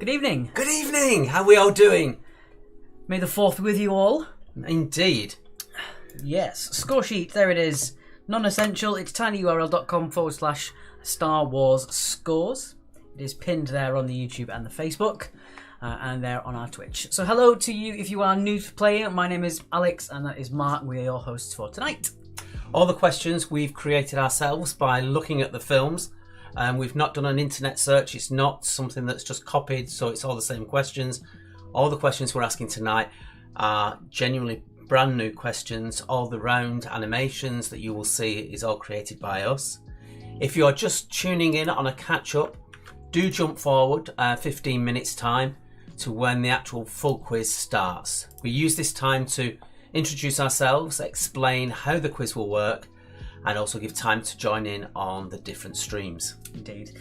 Good evening. Good evening. How are we all doing? May the 4th be with you all. Indeed. Yes, score sheet, there it is. Non-essential, it's tinyurl.com/Star Wars scores. It is pinned there on the YouTube and the Facebook, and there on our Twitch. So hello to you if you are new to playing. My name is Alex, and that is Mark. We are your hosts for tonight. All the questions we've created ourselves by looking at the films. We've not done an internet search. It's not something that's just copied, so it's all the same questions. All the questions we're asking tonight are genuinely brand new questions. All the round animations that you will see is all created by us. If you are just tuning in on a catch-up, do jump forward 15 minutes time to when the actual full quiz starts. We use this time to introduce ourselves, explain how the quiz will work, and also give time to join in on the different streams. Indeed.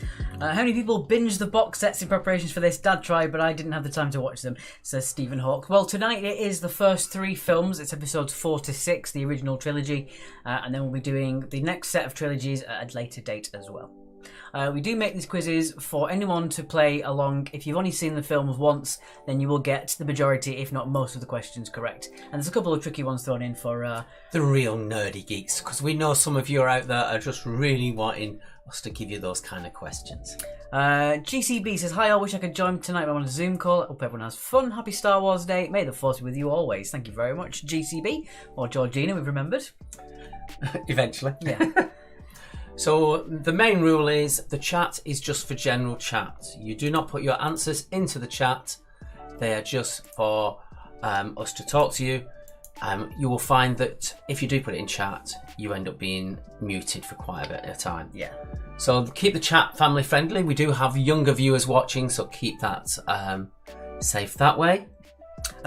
How many people binged the box sets in preparations for this? Dad tried, but I didn't have the time to watch them, says Stephen Hawke. Well, tonight it is the first 3 films. It's episodes 4 to 6, the original trilogy, and then we'll be doing the next set of trilogies at a later date as well. We do make these quizzes for anyone to play along. If you've only seen the films once, then you will get the majority, if not most, of the questions correct. And there's a couple of tricky ones thrown in for the real nerdy geeks, because we know some of you are out there are just really wanting us to give you those kind of questions. GCB says, hi, I wish I could join tonight, but I'm on a Zoom call. I hope everyone has fun. Happy Star Wars Day. May the Force be with you always. Thank you very much, GCB. Or Georgina, we've remembered. Eventually. Yeah. So the main rule is the chat is just for general chat. You do not put your answers into the chat. They are just for us to talk to you. You will find that if you do put it in chat, you end up being muted for quite a bit of time. Yeah. So keep the chat family friendly. We do have younger viewers watching, so keep that safe that way.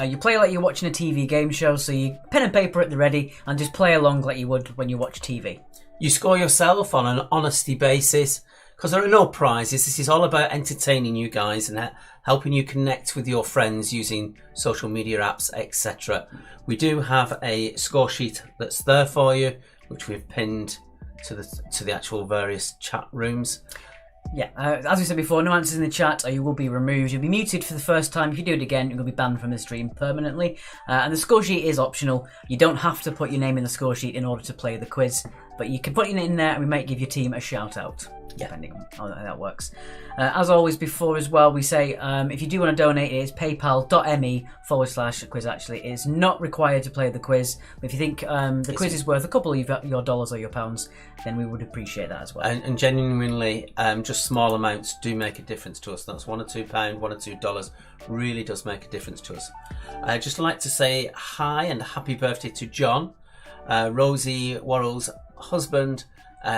You play like you're watching a TV game show, so you pen and paper at the ready and just play along like you would when you watch TV. You score yourself on an honesty basis because there are no prizes. This is all about entertaining you guys and helping you connect with your friends using social media apps, etc. We do have a score sheet that's there for you, which we've pinned to the actual various chat rooms. Yeah, as we said before, no answers in the chat or you will be removed. You'll be muted for the first time. If you do it again, you'll be banned from the stream permanently. And the score sheet is optional. You don't have to put your name in the score sheet in order to play the quiz, but you can put it in there and we might give your team a shout out, depending on how that works. As always before as well, we say if you do want to donate, it is paypal.me/quiz actually. It is not required to play the quiz, but if you think the quiz is worth a couple of your dollars or your pounds, then we would appreciate that as well. And genuinely, just small amounts do make a difference to us. That's £1 or £2, $1 or $2 really does make a difference to us. I'd just like to say hi and happy birthday to John, Rosie Worrell's husband.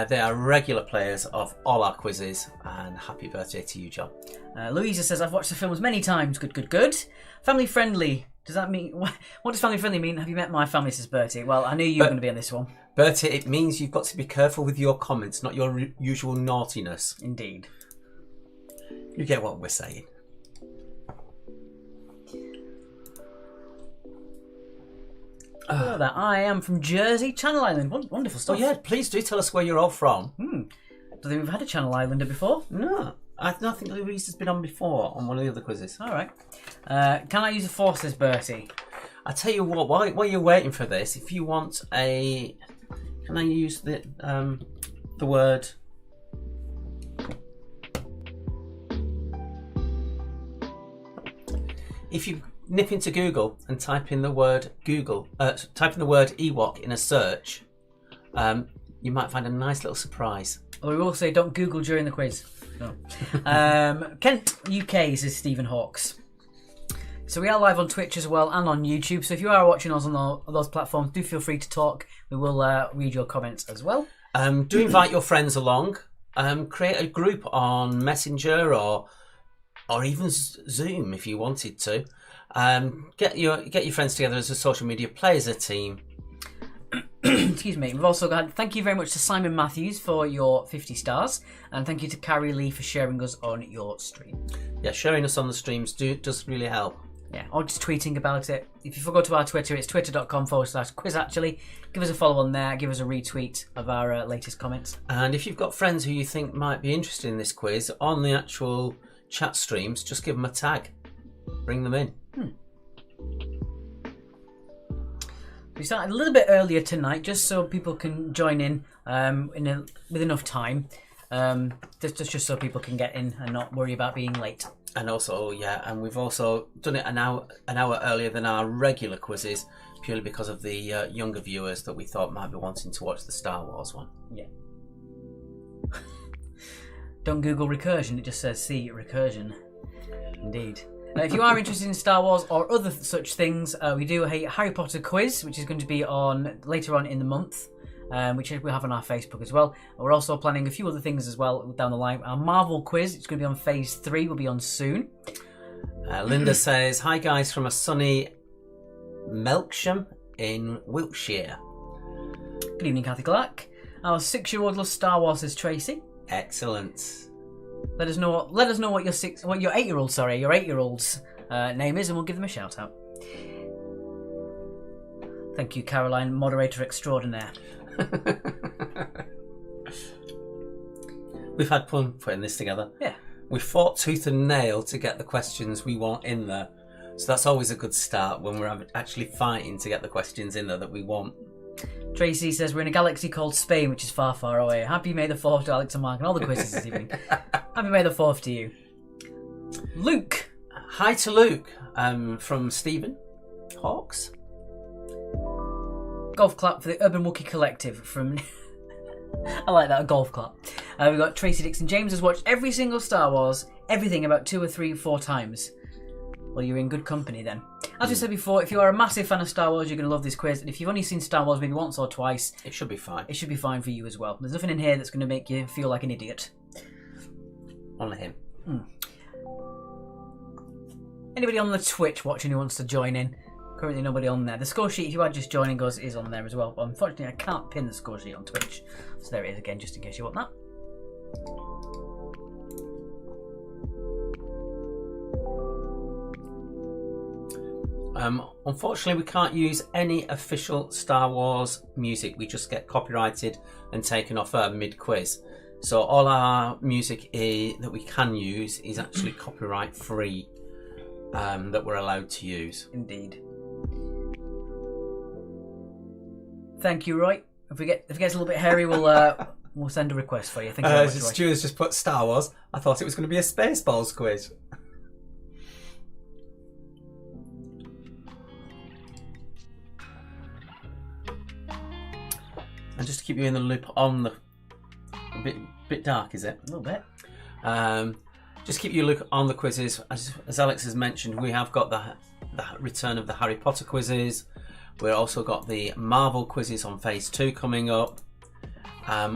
They are regular players of all our quizzes, and happy birthday to you, John. Louisa says, I've watched the films many times. Good. Family friendly. Does that mean... What does family friendly mean? Have you met my family, says Bertie? Well, I knew you were going to be on this one. Bertie, it means you've got to be careful with your comments, not your usual naughtiness. Indeed. You get what we're saying. Hello there. I am from Jersey, Channel Island. Wonderful stuff. Oh yeah, please do tell us where you're all from. Do you think we've had a Channel Islander before? No, I don't think Louise has been on before on one of the other quizzes. All right. Can I use a force, says Bertie? I tell you what, while you're waiting for this, if you want a... Can I use the word... If you nip into Google and type in the word Ewok in a search, you might find a nice little surprise. Or we will say, don't Google during the quiz. No. Kent UK, says Stephen Hawks. So we are live on Twitch as well and on YouTube. So if you are watching us on those platforms, do feel free to talk. We will read your comments as well. Do invite your friends along. create a group on Messenger or even Zoom if you wanted to. Get your friends together as a social media, play as a team. Excuse me. We've also got thank you very much to Simon Matthews for your 50 stars, and thank you to Carrie Lee for sharing us on your stream. Yeah, sharing us on the streams does really help. Yeah, or just tweeting about it. If you go to our Twitter, it's twitter.com/quiz actually. Give us a follow on there, give us a retweet of our latest comments. And if you've got friends who you think might be interested in this quiz on the actual chat streams, just give them a tag. Bring them in. We started a little bit earlier tonight, just so people can join in with enough time. Just so people can get in and not worry about being late. And also, and we've also done it an hour earlier than our regular quizzes, purely because of the younger viewers that we thought might be wanting to watch the Star Wars one. Yeah. Don't Google recursion; it just says see recursion. Indeed. If you are interested in Star Wars or other such things, we do a Harry Potter quiz, which is going to be on later on in the month, which we have on our Facebook as well. We're also planning a few other things as well down the line. Our Marvel quiz, it's going to be on Phase 3, will be on soon. Linda says, hi guys from a sunny Melksham in Wiltshire. Good evening, Kathy Clark. Our 6-year-old loves Star Wars, says Tracy. Excellent. Let us know what your 8-year-old's name is, and we'll give them a shout out. Thank you, Caroline, moderator extraordinaire. We've had fun putting this together. Yeah. We fought tooth and nail to get the questions we want in there. So that's always a good start when we're actually fighting to get the questions in there that we want. Tracy says we're in a galaxy called Spain, which is far, far away. Happy May the 4th to Alex and Mark and all the quizzes this evening. Happy May the 4th to you. Luke. Hi to Luke from Stephen Hawks. Golf clap for the Urban Wookiee Collective from... I like that, a golf clap. We've got Tracy Dixon. James has watched every single Star Wars, everything about 2 or 3, 4 times. Well, you're in good company then. As we said before, if you are a massive fan of Star Wars, you're going to love this quiz. And if you've only seen Star Wars maybe once or twice, it should be fine. It should be fine for you as well. There's nothing in here that's going to make you feel like an idiot. Only him. Anybody on the Twitch watching who wants to join in? Currently nobody on there. The score sheet, if you are just joining us, is on there as well. But unfortunately, I can't pin the score sheet on Twitch. So there it is again, just in case you want that. Unfortunately, we can't use any official Star Wars music. We just get copyrighted and taken off mid-quiz. So all our music that we can use is actually copyright free, that we're allowed to use. Indeed. Thank you, Roy. If it gets a little bit hairy, we'll send a request for you. Thank you very much, Roy. Stuart's just put Star Wars. I thought it was going to be a Spaceballs quiz. And just to keep you in the loop on the... A bit dark, is it? A little bit. Just keep you look on the quizzes. As Alex has mentioned, we have got the return of the Harry Potter quizzes. We've also got the Marvel quizzes on Phase 2 coming up.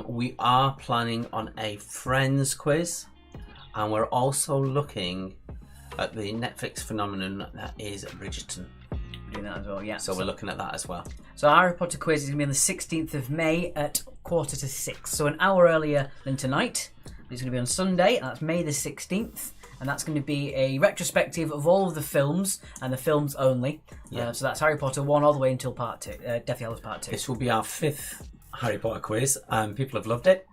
We are planning on a Friends quiz. And we're also looking at the Netflix phenomenon that is Bridgerton. Doing that as well, yeah. So we're looking at that as well. So our Harry Potter quiz is going to be on the 16th of May at 5:45. So an hour earlier than tonight. It's going to be on Sunday, and that's May the 16th. And that's going to be a retrospective of all of the films, and the films only. Yeah. So that's Harry Potter 1 all the way until Part 2, Deathly Hallows Part 2. This will be our 5th Harry Potter quiz, and people have loved it.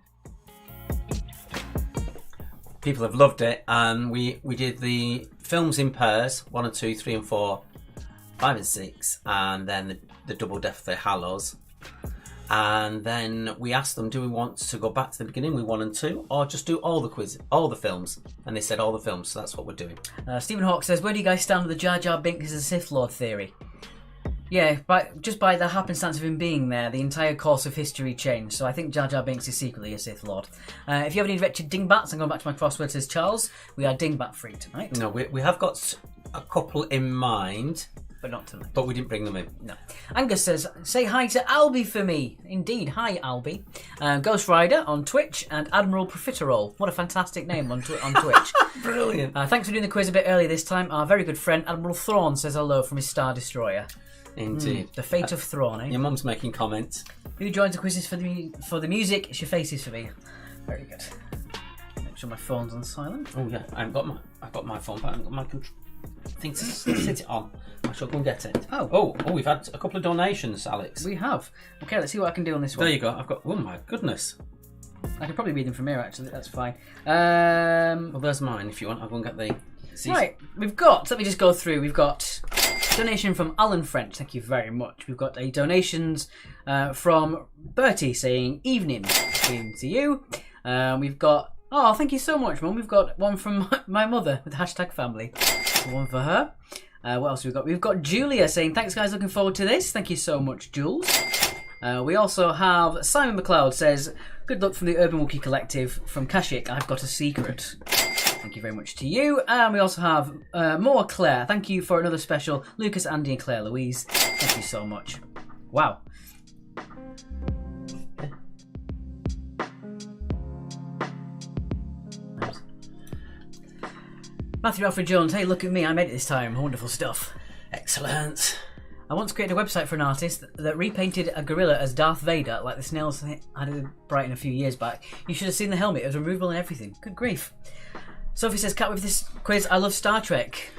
People have loved it, and we did the films in pairs, 1 and 2, 3 and 4, 5 and 6, and then the double Deathly Hallows. And then we asked them, do we want to go back to the beginning with 1 and 2, or just do all the films? And they said all the films, so that's what we're doing. Stephen Hawke says, where do you guys stand with the Jar Jar Binks as a Sith Lord theory? Yeah, just by the happenstance of him being there, the entire course of history changed. So I think Jar Jar Binks is secretly a Sith Lord. If you have any wretched dingbats, I'm going back to my crossword, says Charles, we are dingbat free tonight. No, we have got a couple in mind. but not tonight. But we didn't bring them in. No. Angus says, say hi to Albie for me. Indeed, hi Albie. Ghost Rider on Twitch and Admiral Profiterole. What a fantastic name on Twitch. Brilliant. Thanks for doing the quiz a bit early this time. Our very good friend Admiral Thrawn says hello from his Star Destroyer. Indeed. The fate of Thrawn, eh? Your mum's making comments. Who joins the quizzes for the music? It's your faces for me. Very good. Make sure my phone's on silent. Oh yeah, I've got my phone, but I haven't got my thing to sit it on. I shall go and get it. Oh, we've had a couple of donations, Alex. We have. Okay, let's see what I can do on this one. There you go. I've got. Oh my goodness. I can probably read them from here. Actually, that's fine. Well, there's mine. If you want, I'll go and get the. Right, we've got. Let me just go through. We've got donation from Alan French. Thank you very much. We've got a donations from Bertie saying evening to you. We've got. Oh, thank you so much, Mum. We've got one from my mother with #family. One for her. What else have we got? We've got Julia saying, thanks guys, looking forward to this. Thank you so much, Jules. We also have Simon McLeod says, good luck from the Urban Wookie Collective from Kashik. I've got a secret. Thank you very much to you. And we also have more Claire. Thank you for another special. Lucas, Andy and Claire Louise. Thank you so much. Wow. Matthew Alfred Jones, hey, look at me, I made it this time. Wonderful stuff. Excellent. I once created a website for an artist that repainted a gorilla as Darth Vader, like the snails I had in Brighton a few years back. You should have seen the helmet, it was removable and everything. Good grief. Sophie says, Cat, with this quiz, I love Star Trek.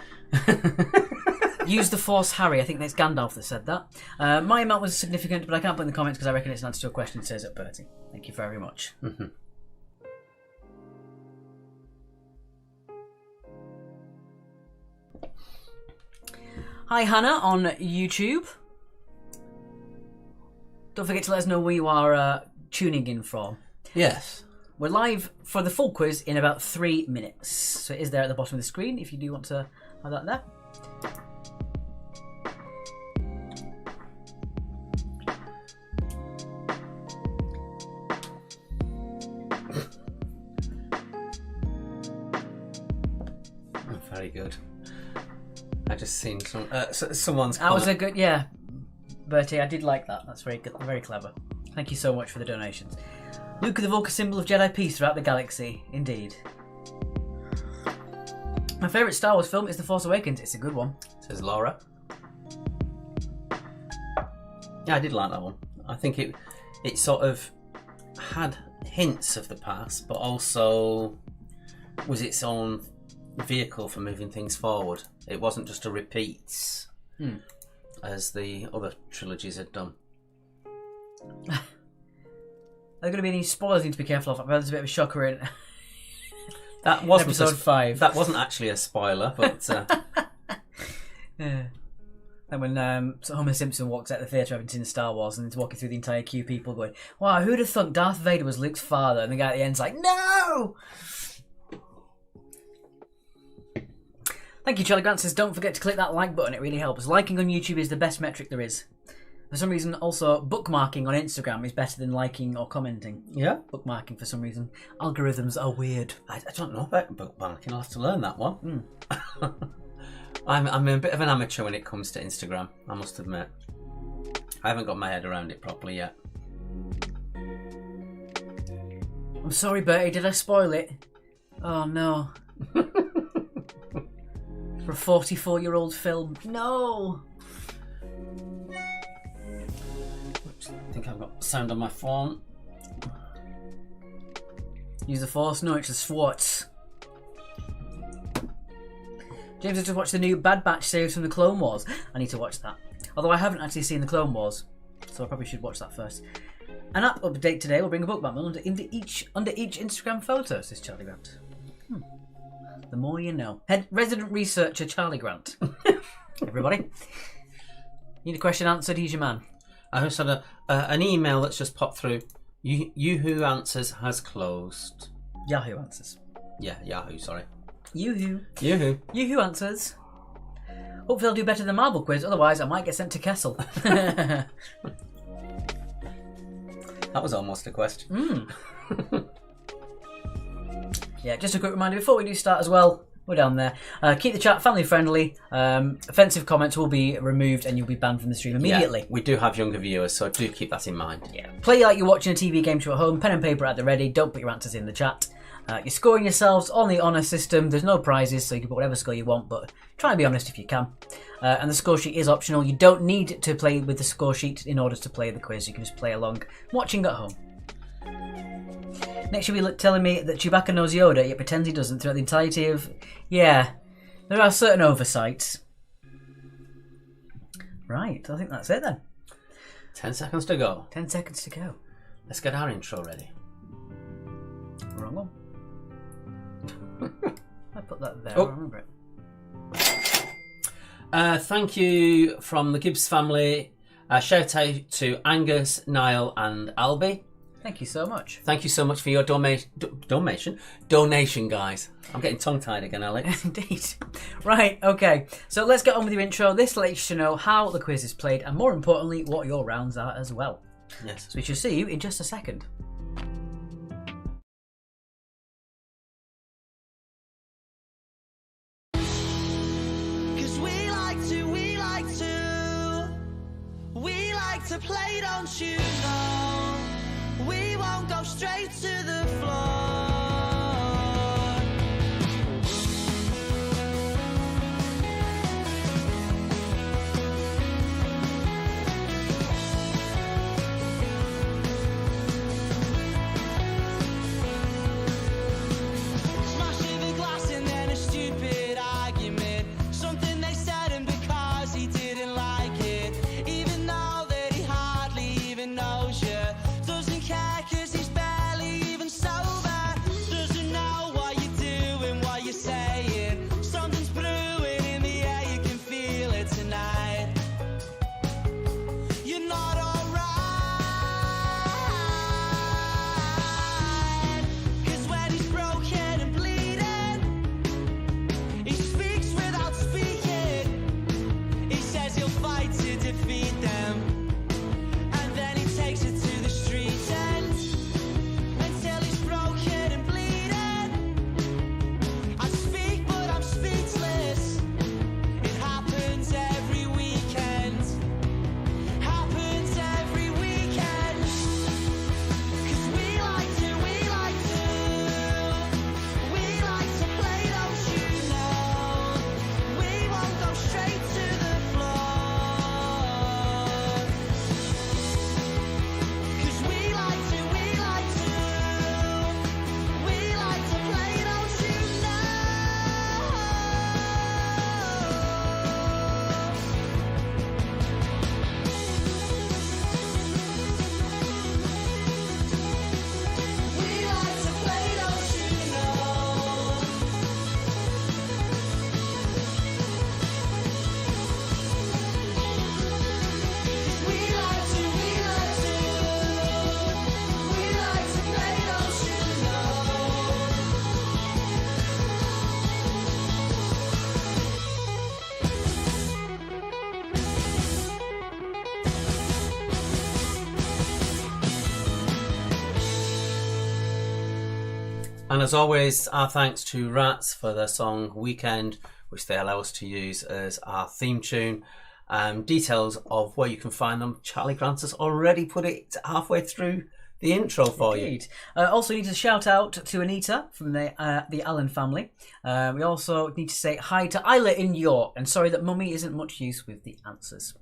Use the Force, Harry. I think that's Gandalf that said that. My amount was significant, but I can't put in the comments because I reckon it's an answer to a question, says it Bertie. Thank you very much. Mm-hmm. Hi Hannah on YouTube. Don't forget to let us know where you are tuning in from. Yes. We're live for the full quiz in about 3 minutes. So it is there at the bottom of the screen if you do want to have that there. Very good. I just seen someone's. That was a good, yeah, Bertie. I did like that. That's very good, very clever. Thank you so much for the donations. Luke the Vulcan symbol of Jedi peace throughout the galaxy. Indeed. My favourite Star Wars film is The Force Awakens. It's a good one. Says Laura. Yeah, I did like that one. I think it sort of had hints of the past, but also was its own vehicle for moving things forward. It wasn't just a repeat as the other trilogies had done. Are there going to be any spoilers? I need to be careful of. I've heard there's a bit of a shocker in that wasn't episode 5. That wasn't actually a spoiler, but yeah. And when Homer Simpson walks out of the theatre having seen Star Wars and he's walking through the entire queue, people going, "Wow, who'd have thought Darth Vader was Luke's father?" And the guy at the end's like, "No!" Thank you, Charlie Grant says, don't forget to click that like button, it really helps. Liking on YouTube is the best metric there is. For some reason, also, bookmarking on Instagram is better than liking or commenting. Yeah? Bookmarking, for some reason. Algorithms are weird. I don't know about bookmarking, I'll have to learn that one. I'm a bit of an amateur when it comes to Instagram, I must admit. I haven't got my head around it properly yet. I'm sorry, Bertie, did I spoil it? Oh, no. For a 44-year-old film. No! I think I've got sound on my phone. Use the Force? No, it's the Swartz. James has just watched the new Bad Batch series from the Clone Wars. I need to watch that. Although I haven't actually seen the Clone Wars, so I probably should watch that first. An app update today will bring a bookmark under each Instagram photo, says Charlie Grant. The more you know. Resident researcher Charlie Grant. Everybody. Need a question answered? He's your man. I just had an email that's just popped through. Yahoo Answers has closed. Yahoo Answers. Yeah, Yahoo, sorry. Yahoo Answers. Hopefully I'll do better than Marvel quiz, otherwise I might get sent to Kessel. That was almost a question. Yeah, just a quick reminder before we do start as well, we're down there. Keep the chat family friendly. Offensive comments will be removed and you'll be banned from the stream immediately. Yeah, we do have younger viewers, so do keep that in mind. Yeah. Play like you're watching a TV game show at home. Pen and paper at the ready. Don't put your answers in the chat. You're scoring yourselves on the honour system. There's no prizes, so you can put whatever score you want, but try and be honest if you can. And the score sheet is optional. You don't need to play with the score sheet in order to play the quiz. You can just play along, watching at home. Next, you'll be telling me that Chewbacca knows Yoda, yet pretends he doesn't throughout the entirety of... Yeah, there are certain oversights. Right, I think that's it then. 10 seconds to go. 10 seconds to go. Let's get our intro ready. Wrong one. I put that there, Oh. I remember it. Thank you from the Gibbs family. Shout out to Angus, Niall and Albie. Thank you so much. Thank you so much for your donation, guys. I'm getting tongue-tied again, Alex. Indeed. Right, okay. So let's get on with your intro. This lets you know how the quiz is played and more importantly, what your rounds are as well. Yes. So we shall see you in just a second. To play, don't you know? We won't go straight to the floor. Smashing the glass and then a stupid argument. Something they said and because he didn't like it. Even though knows you, doesn't care cause he's barely even sober, doesn't know what you're doing, what you're saying, something's brewing in the air, you can feel it tonight, you're not alright, cause when he's broken and bleeding, he speaks without speaking, he says he'll fight to defeat them. Takes it to the street end until he's broken and bleeding. I speak, but I'm speechless. It happens every weekend. Happens every weekend. Cause we like to play, don't you know? We won't go straight to the floor. And as always, our thanks to Rats for their song Weekend, which they allow us to use as our theme tune. Details of where you can find them, Charlie Grant has already put it halfway through the intro for Indeed. You. Also need to shout out to Anita from the Allen family. We also need to say hi to Isla in York, and sorry that Mummy isn't much use with the answers.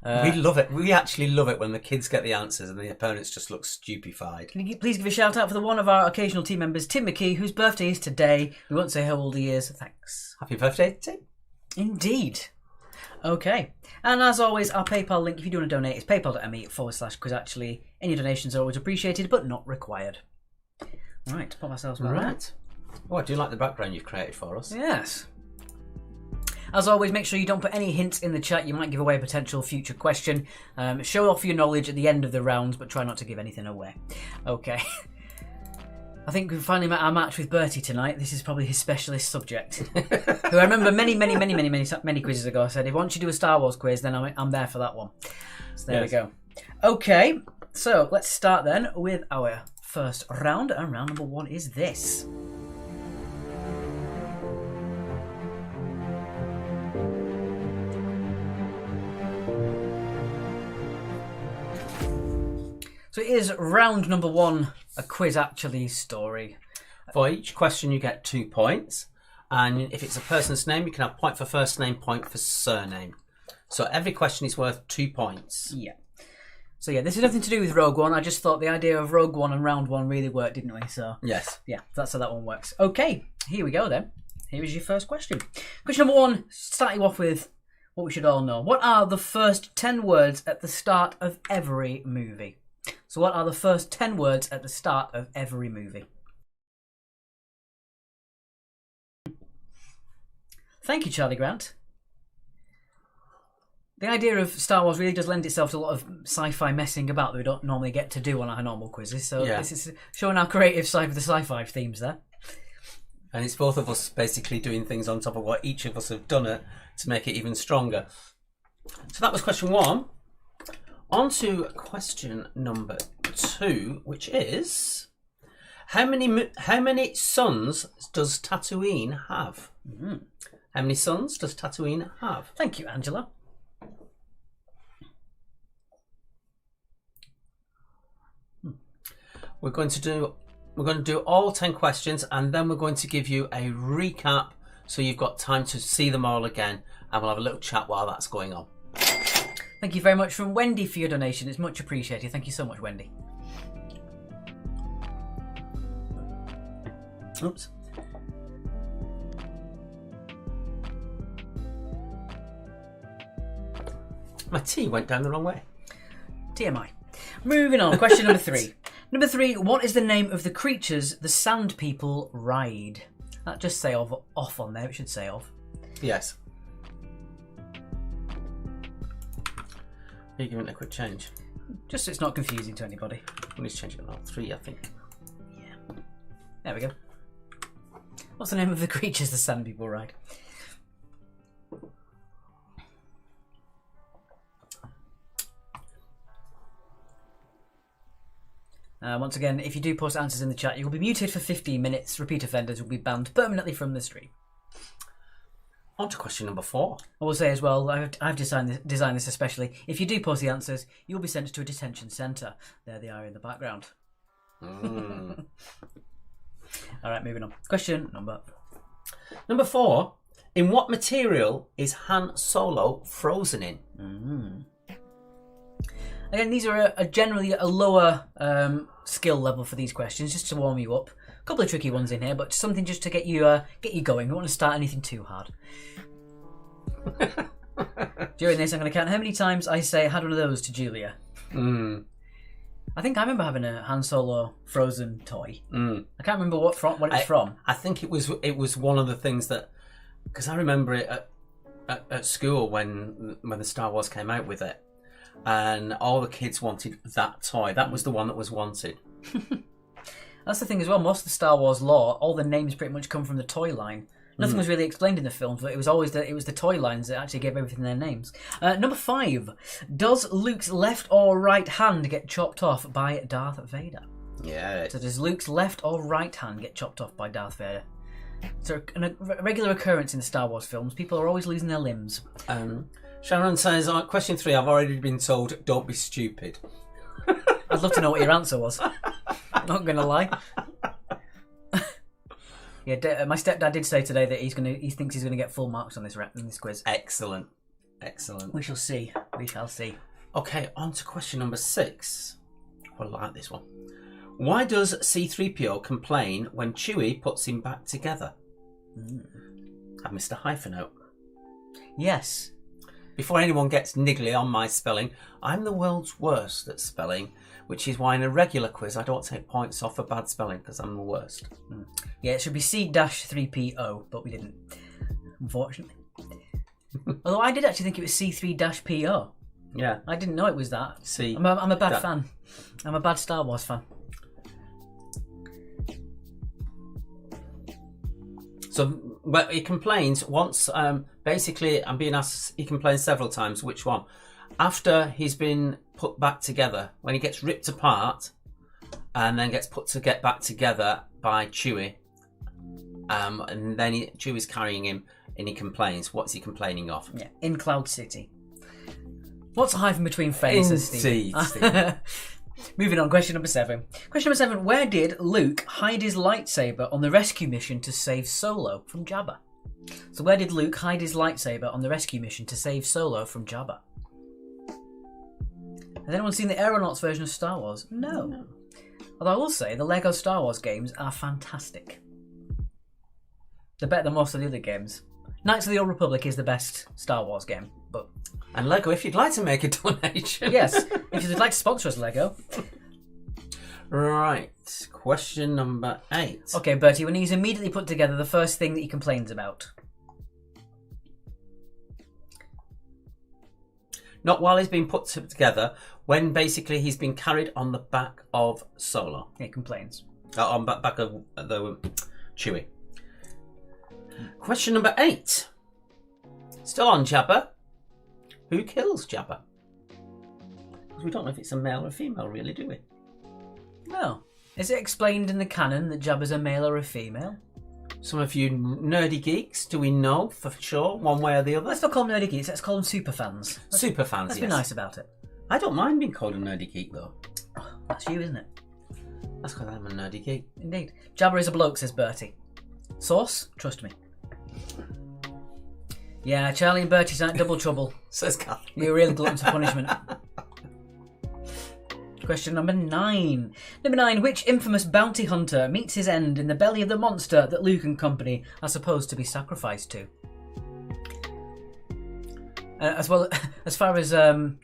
We love it. We actually love it when the kids get the answers and the opponents just look stupefied. Can you please give a shout out for one of our occasional team members, Tim McKee, whose birthday is today. We won't say how old he is. Thanks. Happy birthday, Tim. Indeed. Okay. And as always, our PayPal link, if you do want to donate, is paypal.me/quizactually. Any donations are always appreciated, but not required. Right, put ourselves back right. Oh, I do like the background you've created for us. Yes. As always, make sure you don't put any hints in the chat. You might give away a potential future question. Show off your knowledge at the end of the round, but try not to give anything away. Okay. I think we've finally met our match with Bertie tonight. This is probably his specialist subject. Who I remember many quizzes ago said, if once you do a Star Wars quiz, then I'm there for that one. So there we go. Okay, so let's start then with our first round. And round number one is this. is round number 1, a quiz actually story. For each question, you get 2 points. And if it's a person's name, you can have point for first name, point for surname. So every question is worth 2 points. Yeah. So yeah, this has nothing to do with Rogue One. I just thought the idea of Rogue One and round 1 really worked, didn't we? So Yes. yeah, that's how that one works. Okay, here we go then. Here is your first question. Question number 1, starting off with what we should all know. What are the first 10 words at the start of every movie? So what are the first 10 words at the start of every movie? Thank you, Charlie Grant. The idea of Star Wars really does lend itself to a lot of sci-fi messing about that we don't normally get to do on our normal quizzes. So Yeah. this is showing our creative side with the sci-fi themes there. And it's both of us basically doing things on top of what each of us have done it to make it even stronger. So that was question 1. On to question number 2, which is how many sons does Tatooine have? How many sons does Tatooine have? Thank you, Angela. We're going to do all 10 questions, and then we're going to give you a recap so you've got time to see them all again, and we'll have a little chat while that's going on. Thank you very much from Wendy for your donation. It's much appreciated. Thank you so much, Wendy. Oops. My tea went down the wrong way. TMI. Moving on. Question number 3. Number 3. What is the name of the creatures the Sand People ride? That just say off on there. It should say off. Yes. Are you giving it a quick change? Just so it's not confusing to anybody. We need to change it now. 3, I think. Yeah. There we go. What's the name of the creatures the Sand People ride? Once again, if you do post answers in the chat, you will be muted for 15 minutes. Repeat offenders will be banned permanently from the stream. On to question number 4. I will say as well, I've designed this especially. If you do post the answers, you'll be sent to a detention centre. There they are in the background. All right, moving on. Question Number 4. In what material is Han Solo frozen in? Again, these are generally a lower skill level for these questions, just to warm you up. A couple of tricky ones in here, but something just to get you going. We don't want to start anything too hard. During this, I'm going to count how many times I say I had one of those to Julia. I think I remember having a Han Solo frozen toy. I can't remember what it was from. I think it was one of the things that, because I remember it at school when the Star Wars came out with it, and all the kids wanted that toy. That was the one that was wanted. That's the thing as well. Most of the Star Wars lore, all the names pretty much come from the toy line. Nothing was really explained in the films, but it was always the toy lines that actually gave everything their names. Number 5. Does Luke's left or right hand get chopped off by Darth Vader? Yeah. So does Luke's left or right hand get chopped off by Darth Vader? So a regular occurrence in the Star Wars films. People are always losing their limbs. Sharon says, question 3, I've already been told, don't be stupid. I'd love to know what your answer was. Not going to lie. Yeah, my stepdad did say today that he thinks he's going to get full marks on this quiz. Excellent. We shall see. Okay, on to question number 6. I like this one. Why does C-3PO complain when Chewie puts him back together? I missed a hyphen out. Yes. Before anyone gets niggly on my spelling, I'm the world's worst at spelling, which is why in a regular quiz I don't take points off for bad spelling, because I'm the worst. Yeah, it should be C-3PO, but we didn't, unfortunately. Although I did actually think it was C3-PO. Yeah. I didn't know it was that. See, I'm a bad fan. I'm a bad Star Wars fan. So, but he complains once, basically, I'm being asked, he complains several times, which one? After he's been put back together, when he gets ripped apart, and then gets get back together by Chewie, and then Chewie's carrying him, and he complains. What's he complaining of? Yeah, in Cloud City. What's a hyphen between faces, Steve? Moving on, question number 7. Question number 7. Where did Luke hide his lightsaber on the rescue mission to save Solo from Jabba? So where did Luke hide his lightsaber on the rescue mission to save Solo from Jabba? Has anyone seen the Aeronauts version of Star Wars? No. Although I will say the Lego Star Wars games are fantastic. They're better than most of the other games. Knights of the Old Republic is the best Star Wars game, but... And Lego, if you'd like to make a donation. Yes, if you'd like to sponsor us, Lego. Right, question number 8. Okay, Bertie, when he's immediately put together the first thing that he complains about. Not while he's been put together, when basically he's been carried on the back of Solo. He complains. On back of the Chewie. Question number 8. Still on Jabba. Who kills Jabba? Because we don't know if it's a male or a female, really, do we? No. Is it explained in the canon that Jabba's a male or a female? Some of you nerdy geeks, do we know for sure, one way or the other? Let's not call them nerdy geeks, let's call them super fans. Super fans, Let's yes. be nice about it. I don't mind being called a nerdy geek, though. Oh, that's you, isn't it? That's because I'm a nerdy geek. Indeed. Jabba is a bloke, says Bertie. Source? Trust me. Yeah, Charlie and Bertie's not double trouble. Says Kath. You're really glutton to punishment. Question number 9. Number 9. Which infamous bounty hunter meets his end in the belly of the monster that Luke and company are supposed to be sacrificed to? As far as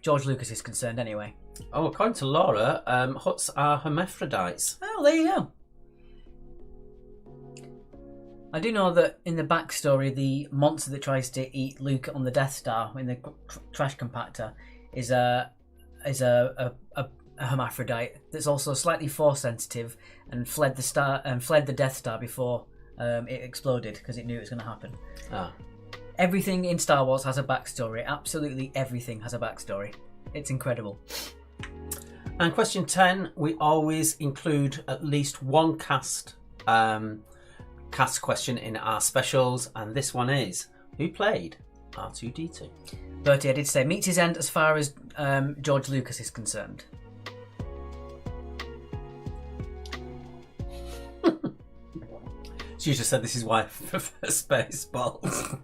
George Lucas is concerned, anyway. Oh, according to Laura, Hutts are hermaphrodites. Oh, there you go. I do know that in the backstory, the monster that tries to eat Luke on the Death Star in the trash compactor is a hermaphrodite that's also slightly force sensitive and fled the Death Star before it exploded because it knew it was going to happen. Ah. Everything in Star Wars has a backstory. Absolutely everything has a backstory. It's incredible. And question 10, we always include at least one cast question in our specials, and this one is, who played R2-D2? Bertie, I did say, meets his end as far as George Lucas is concerned. So you just said this is why I prefer Spaceballs.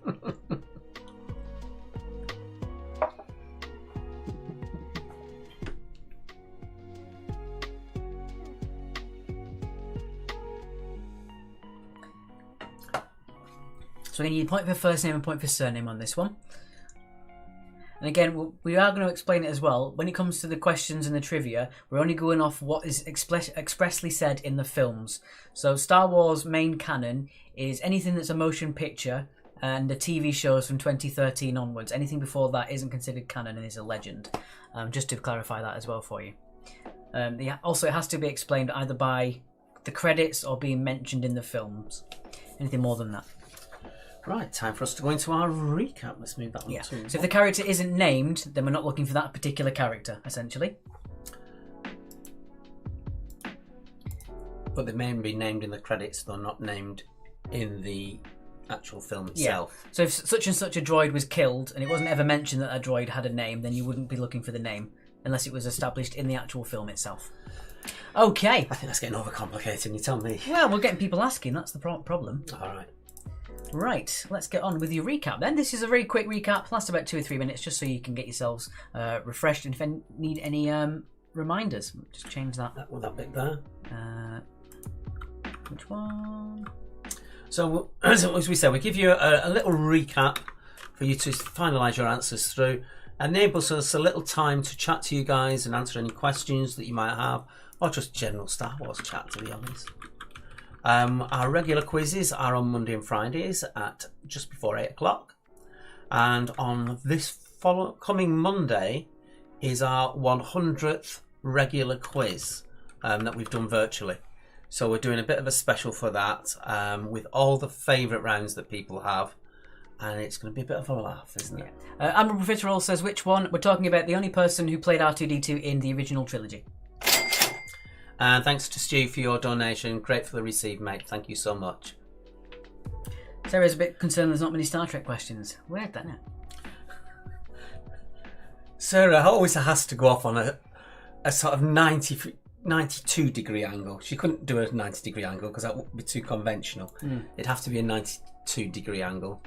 So we need a point for first name and point for surname on this one. And again, we are going to explain it as well. When it comes to the questions and the trivia, we're only going off what is expressly said in the films. So Star Wars main canon is anything that's a motion picture and the TV shows from 2013 onwards. Anything before that isn't considered canon and is a legend. Just to clarify that as well for you. Also, it has to be explained either by the credits or being mentioned in the films. Anything more than that. Right, time for us to go into our recap. Let's move that on. Yeah. So if the character isn't named, then we're not looking for that particular character, essentially. But they may be named in the credits, though not named in the actual film itself. Yeah. So if such and such a droid was killed and it wasn't ever mentioned that a droid had a name, then you wouldn't be looking for the name unless it was established in the actual film itself. Okay. I think that's getting overcomplicated, you tell me. Well, we're getting people asking. That's the problem. All right. Right, let's get on with your recap then. This is a very quick recap, lasts about 2 or 3 minutes, just so you can get yourselves refreshed. And if you need any reminders, just change that. That bit there. Which one? So, as we said, we give you a little recap for you to finalise your answers through. Enables us a little time to chat to you guys and answer any questions that you might have, or just general Star Wars chat, to be honest. Our regular quizzes are on Monday and Fridays at just before 8 o'clock. And on this coming Monday is our 100th regular quiz that we've done virtually. So we're doing a bit of a special for that with all the favourite rounds that people have. And it's going to be a bit of a laugh, isn't it? Admiral Profiterole says, which one? We're talking about the only person who played R2-D2 in the original trilogy. And thanks to Stu for your donation. Gratefully received, mate. Thank you so much. Sarah's a bit concerned there's not many Star Trek questions. Weird, that. Sarah always has to go off on a sort of 92 degree angle. She couldn't do a 90 degree angle because that would be too conventional. It'd have to be a 92 degree angle.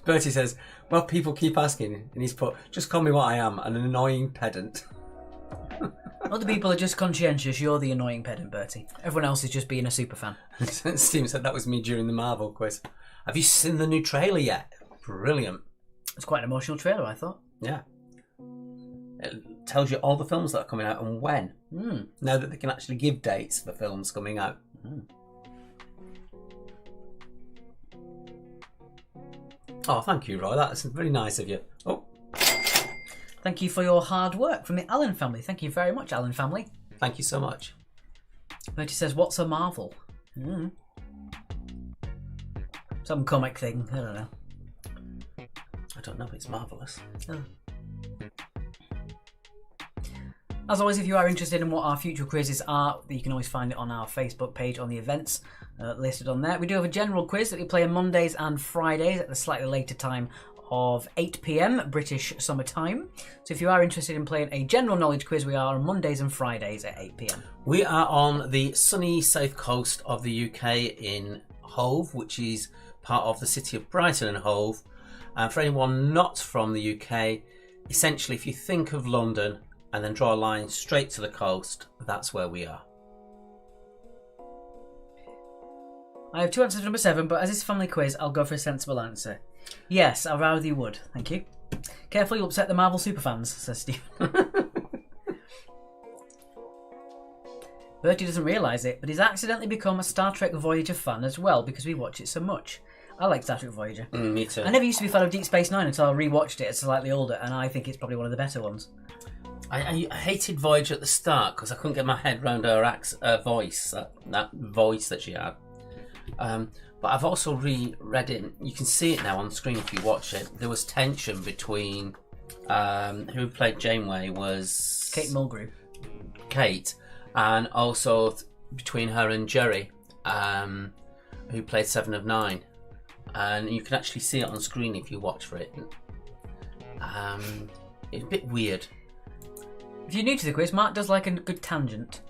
Bertie says, well, people keep asking, and he's put, just call me what I am, an annoying pedant. Other people are just conscientious. You're the annoying pedant, Bertie. Everyone else is just being a super fan. Steve said that was me during the Marvel quiz. Have you seen the new trailer yet? Brilliant. It's quite an emotional trailer, I thought. Yeah. It tells you all the films that are coming out and when. Now that they can actually give dates for films coming out. Oh, thank you, Roy. That's very nice of you. Oh, Thank you for your hard work from the Allen family. Thank you very much, Allen family. thank you so much. Bertie says, what's a Marvel? Some comic thing. I don't know. I don't know. It's marvellous. Oh. As always, if you are interested in what our future quizzes are, you can always find it on our Facebook page on the events listed on there. We do have a general quiz that we play on Mondays and Fridays at the slightly later time of 8 p.m. British summer time. So if you are interested in playing a general knowledge quiz, we are on Mondays and Fridays at 8 p.m. We are on the sunny south coast of the UK in Hove, which is part of the city of Brighton and Hove. And for anyone not from the UK, essentially if you think of London and then draw a line straight to the coast, that's where we are. I have two answers for number 7, but as it's a family quiz, I'll go for a sensible answer. Yes, I rather you would. Thank you. Careful, you'll upset the Marvel superfans, says Stephen. Bertie doesn't realise it, but he's accidentally become a Star Trek Voyager fan as well because we watch it so much. I like Star Trek Voyager. Me too. I never used to be a fan of Deep Space Nine until I rewatched it as slightly older, and I think it's probably one of the better ones. I hated Voyager at the start because I couldn't get my head around her voice, that voice that she had. But I've also reread it. You can see it now on screen if you watch it. There was tension between who played Janeway was Kate Mulgrew. Kate, and also between her and Jerry, who played Seven of Nine, and you can actually see it on screen if you watch for it. It's a bit weird. If you're new to the quiz, Mark does like a good tangent.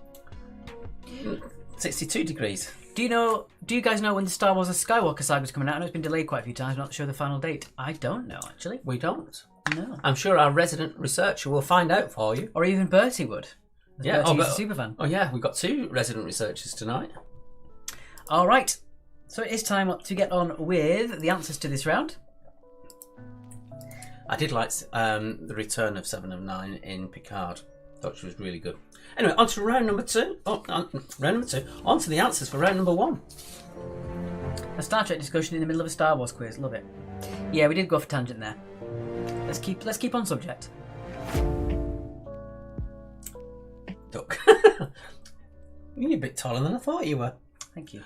62 degrees. Do you guys know when the Star Wars: The Skywalker saga is coming out? I know it's been delayed quite a few times. I'm not sure the final date. I don't know, actually. We don't. No. I'm sure our resident researcher will find out for you. Or even Bertie would. Yeah, Bertie's a superfan. Oh yeah, we've got 2 resident researchers tonight. All right. So it is time to get on with the answers to this round. I did like the return of 7 of 9 in Picard. Thought she was really good. Anyway, on to round number 2. On to the answers for round number 1. A Star Trek discussion in the middle of a Star Wars quiz. Love it. Yeah, we did go for tangent there. Let's keep on subject. Duck. You're a bit taller than I thought you were. Thank you.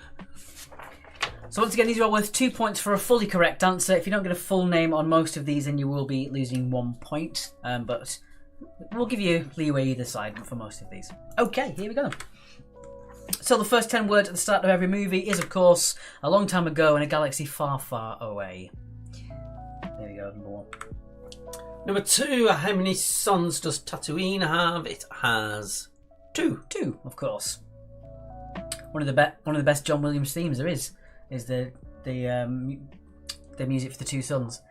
So once again, these are all worth 2 points for a fully correct answer. If you don't get a full name on most of these, then you will be losing 1 point. But we'll give you leeway either side for most of these. Okay, here we go. So the first 10 words at the start of every movie is, of course, a long time ago in a galaxy far, far away. There we go, number 1. Number 2, how many suns does Tatooine have? It has 2. 2, of course. One of the best John Williams themes there is the music for the 2 suns.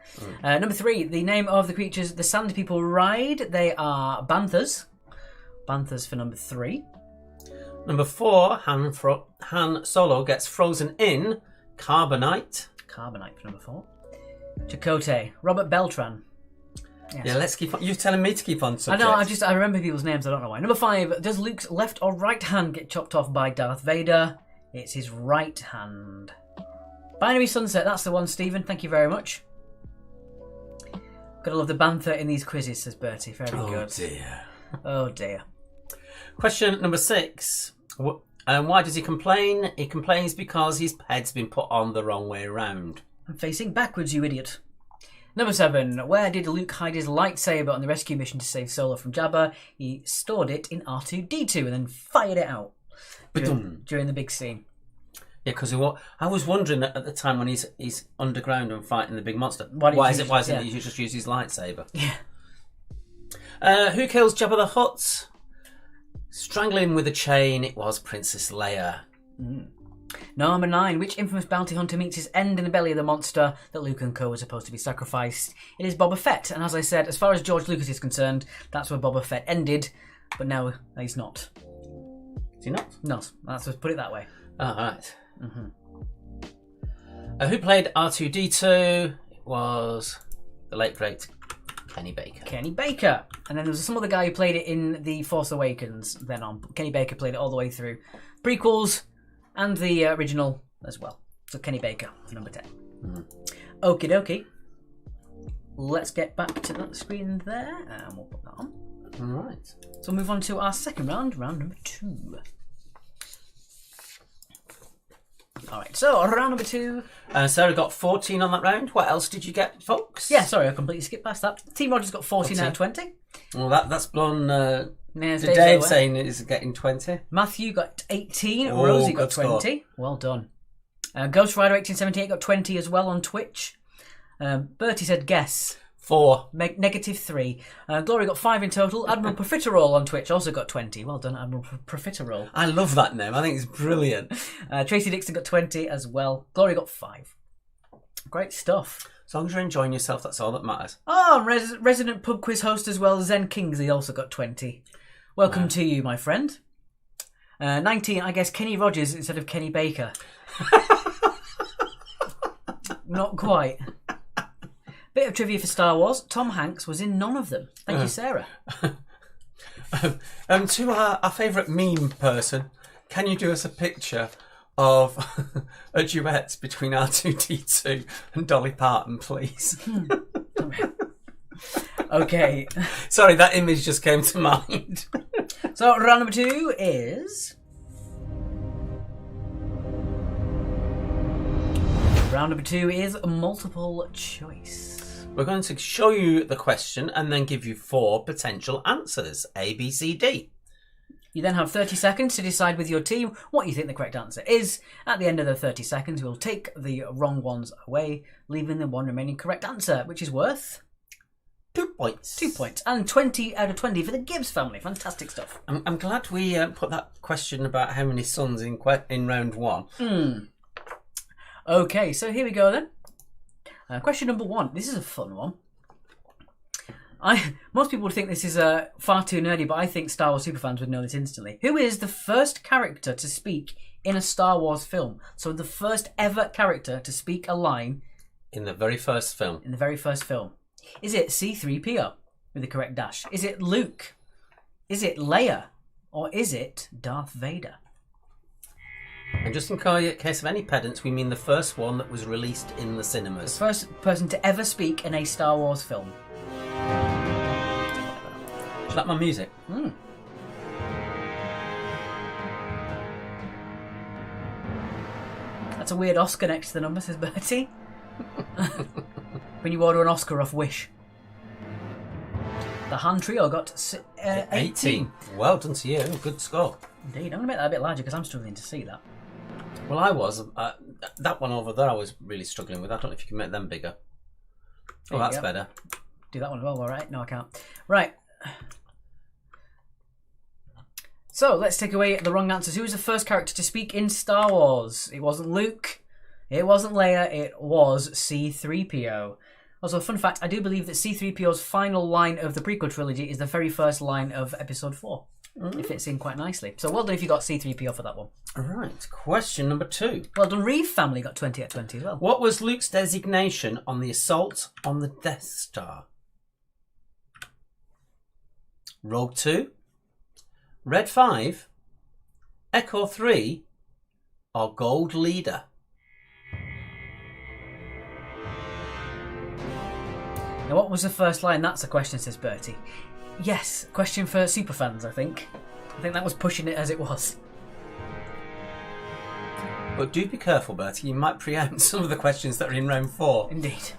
Number 3, the name of the creatures the Sand People ride. They are banthas. Banthas for number 3. Number 4, Han Solo gets frozen in carbonite. Carbonite for number 4. Chakotay. Robert Beltran. Yes. Yeah, let's keep on. You're telling me to keep on subject. I know, I remember people's names, I don't know why. Number 5, does Luke's left or right hand get chopped off by Darth Vader? It's his right hand. Binary Sunset, that's the one, Stephen. Thank you very much. Gotta love the banter in these quizzes, says Bertie. Very good. Oh dear. Oh dear. Question number 6. Why does he complain? He complains because his head's been put on the wrong way around. I'm facing backwards, you idiot. Number 7. Where did Luke hide his lightsaber on the rescue mission to save Solo from Jabba? He stored it in R2-D2 and then fired it out during the big scene. Yeah, because I was wondering at the time when he's underground and fighting the big monster. Why isn't it he just use his lightsaber? Yeah. Who kills Jabba the Hutt? Strangling with a chain, it was Princess Leia. Number 9. Which infamous bounty hunter meets his end in the belly of the monster that Luke and co. were supposed to be sacrificed? It is Boba Fett. And as I said, as far as George Lucas is concerned, that's where Boba Fett ended. But now he's not. Is he not? No, let's put it that way. Oh, right. Who played R2-D2? It was the late, great Kenny Baker. Kenny Baker. And then there was some other guy who played it in The Force Awakens then on. Kenny Baker played it all the way through. Prequels and the original as well. So Kenny Baker, number 10. Okie dokie. Let's get back to that screen there and we'll put that on. All right. So we'll move on to our second round, round number 2. Alright, so round number 2. Sarah got 14 on that round. What else did you get, folks? Yeah, sorry, I completely skipped past that. Team Rogers got 14 out of 20. Well, that's blown. Yes, Dave saying is getting 20. Matthew got 18. Oh, Rosie got good score. 20. Well done. Ghost Rider 1878 got 20 as well on Twitch. Bertie said guess. 4. Negative 3. Glory got 5 in total. Admiral Profiterole on Twitch also got 20. Well done, Admiral Profiterole. I love that name. I think it's brilliant. Tracy Dixon got 20 as well. Glory got 5. Great stuff. As long as you're enjoying yourself, that's all that matters. Oh, resident pub quiz host as well, Zen Kingsley also got 20. Welcome to you, my friend. 19, I guess Kenny Rogers instead of Kenny Baker. Not quite. Bit of trivia for Star Wars. Tom Hanks was in none of them. Thank you, Sarah. To our favourite meme person, can you do us a picture of a duet between R2-D2 and Dolly Parton, please? Okay. Sorry, that image just came to mind. So round number 2 is... Round number 2 is multiple choice. We're going to show you the question and then give you 4 potential answers, A, B, C, D. You then have 30 seconds to decide with your team what you think the correct answer is. At the end of the 30 seconds, we'll take the wrong ones away, leaving the one remaining correct answer, which is worth... 2 points. 2 points. And 20 out of 20 for the Gibbs family. Fantastic stuff. I'm glad we put that question about how many sons in round 1. Okay, so here we go then. Question number 1. This is a fun one. Most people would think this is far too nerdy, but I think Star Wars superfans would know this instantly. Who is the first character to speak in a Star Wars film? So the first ever character to speak a line... In the very first film. In the very first film. Is it C-3PO with the correct dash? Is it Luke? Is it Leia? Or is it Darth Vader? And just in case of any pedants, we mean the first one that was released in the cinemas. The first person to ever speak in a Star Wars film. Do you like my music? That's a weird Oscar next to the number, says Bertie. When you order an Oscar off Wish. The Han Trio got 18. Well done to you. Good score. Indeed. I'm going to make that a bit larger because I'm struggling to see that. Well, I was. That one over there I was really struggling with. I don't know if you can make them bigger. Oh, that's better. Do that one as well, all right? No, I can't. Right. So, let's take away the wrong answers. Who was the first character to speak in Star Wars? It wasn't Luke. It wasn't Leia. It was C-3PO. Also, fun fact, I do believe that C-3PO's final line of the prequel trilogy is the very first line of Episode 4. It fits in quite nicely. So well done if you got C-3PO for that one. All right. Question number 2. Well done, Reeve family got 20 out of 20 as well. What was Luke's designation on the assault on the Death Star? Rogue 2, Red 5, Echo 3, or Gold Leader? Now, what was the first line? That's a question, says Bertie. Yes, question for superfans, I think. I think that was pushing it as it was. But do be careful, Bertie. You might preempt some of the questions that are in round 4. Indeed.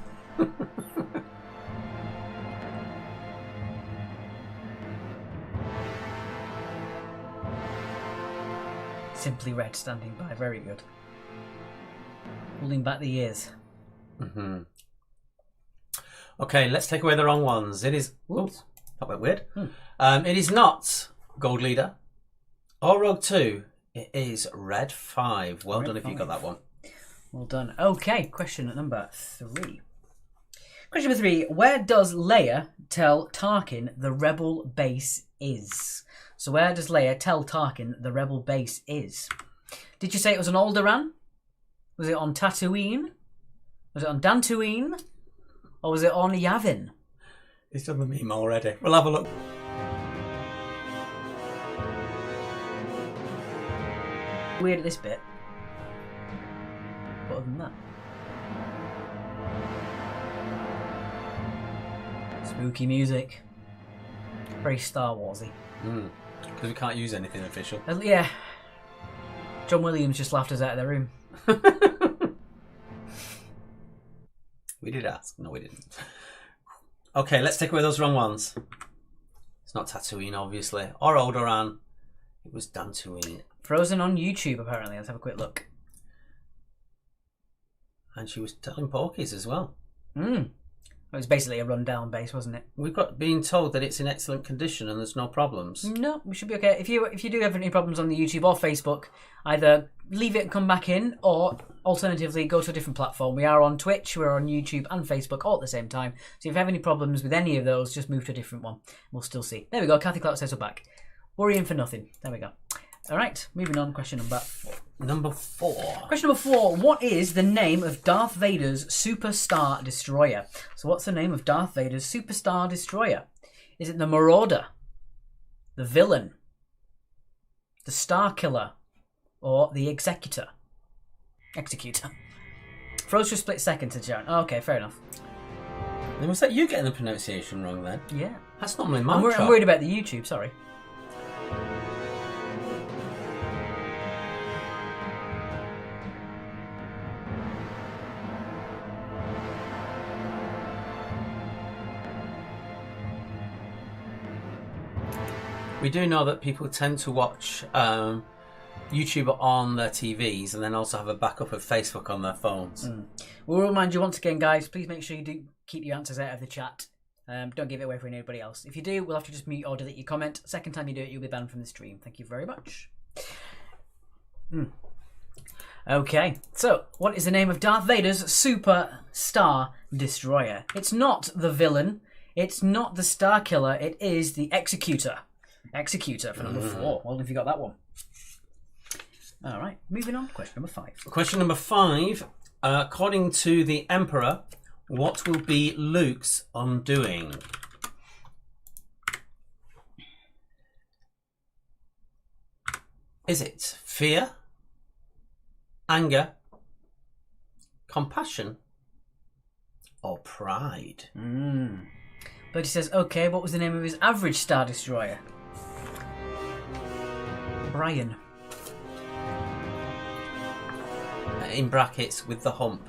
Simply Red standing by. Very good. Holding back the years. Okay, let's take away the wrong ones. It is... Whoops. That went weird. It is not Gold Leader or Rogue 2. It is Red 5. Well done if you got that one. Well done. Okay, question number 3. Question number 3. Where does Leia tell Tarkin the rebel base is? So where does Leia tell Tarkin the rebel base is? Did you say it was on Alderaan? Was it on Tatooine? Was it on Dantooine? Or was it on Yavin? He's done the meme already. We'll have a look. Weird at this bit. But other than that. Spooky music. Very Star Warsy. Because we can't use anything official. Yeah. John Williams just laughed us out of the room. We did ask. No, we didn't. Okay, let's take away those wrong ones. It's not Tatooine, obviously. Or Alderaan. It was Dantooine. Frozen on YouTube, apparently. Let's have a quick look. And she was telling porkies as well. It was basically a rundown base, wasn't it? We've got being told that it's in excellent condition and there's no problems. No, we should be okay. If you do have any problems on the YouTube or Facebook, either leave it and come back in, or alternatively go to a different platform. We are on Twitch, we're on YouTube and Facebook all at the same time. So if you have any problems with any of those, just move to a different one. We'll still see. There we go. Kathy Clark says we're back. Worrying for nothing. There we go. All right, moving on. Question number 4. Number 4. Question number 4. What is the name of Darth Vader's Superstar Destroyer? So what's the name of Darth Vader's Superstar Destroyer? Is it the Marauder, the Villain, the Star Killer, or the Executor? Executor. Froze for a split second to Sharon. Oh, okay, fair enough. Then was that you getting the pronunciation wrong then? Yeah. That's normally my I'm worried about the YouTube, sorry. We do know that people tend to watch YouTube on their TVs and then also have a backup of Facebook on their phones. We'll remind you once again, guys, please make sure you do keep your answers out of the chat. Don't give it away for anybody else. If you do, we'll have to just mute or delete your comment. Second time you do it, you'll be banned from the stream. Thank you very much. Okay, so what is the name of Darth Vader's Super Star Destroyer? It's not the Villain. It's not the Star Killer. It is the Executor. Executor for number 4. Well, if you got that one. All right, moving on. Question number 5. Question number 5. According to the Emperor, what will be Luke's undoing? Is it fear, anger, compassion, or pride? But he says, okay, what was the name of his average Star Destroyer? Brian. In brackets with the hump.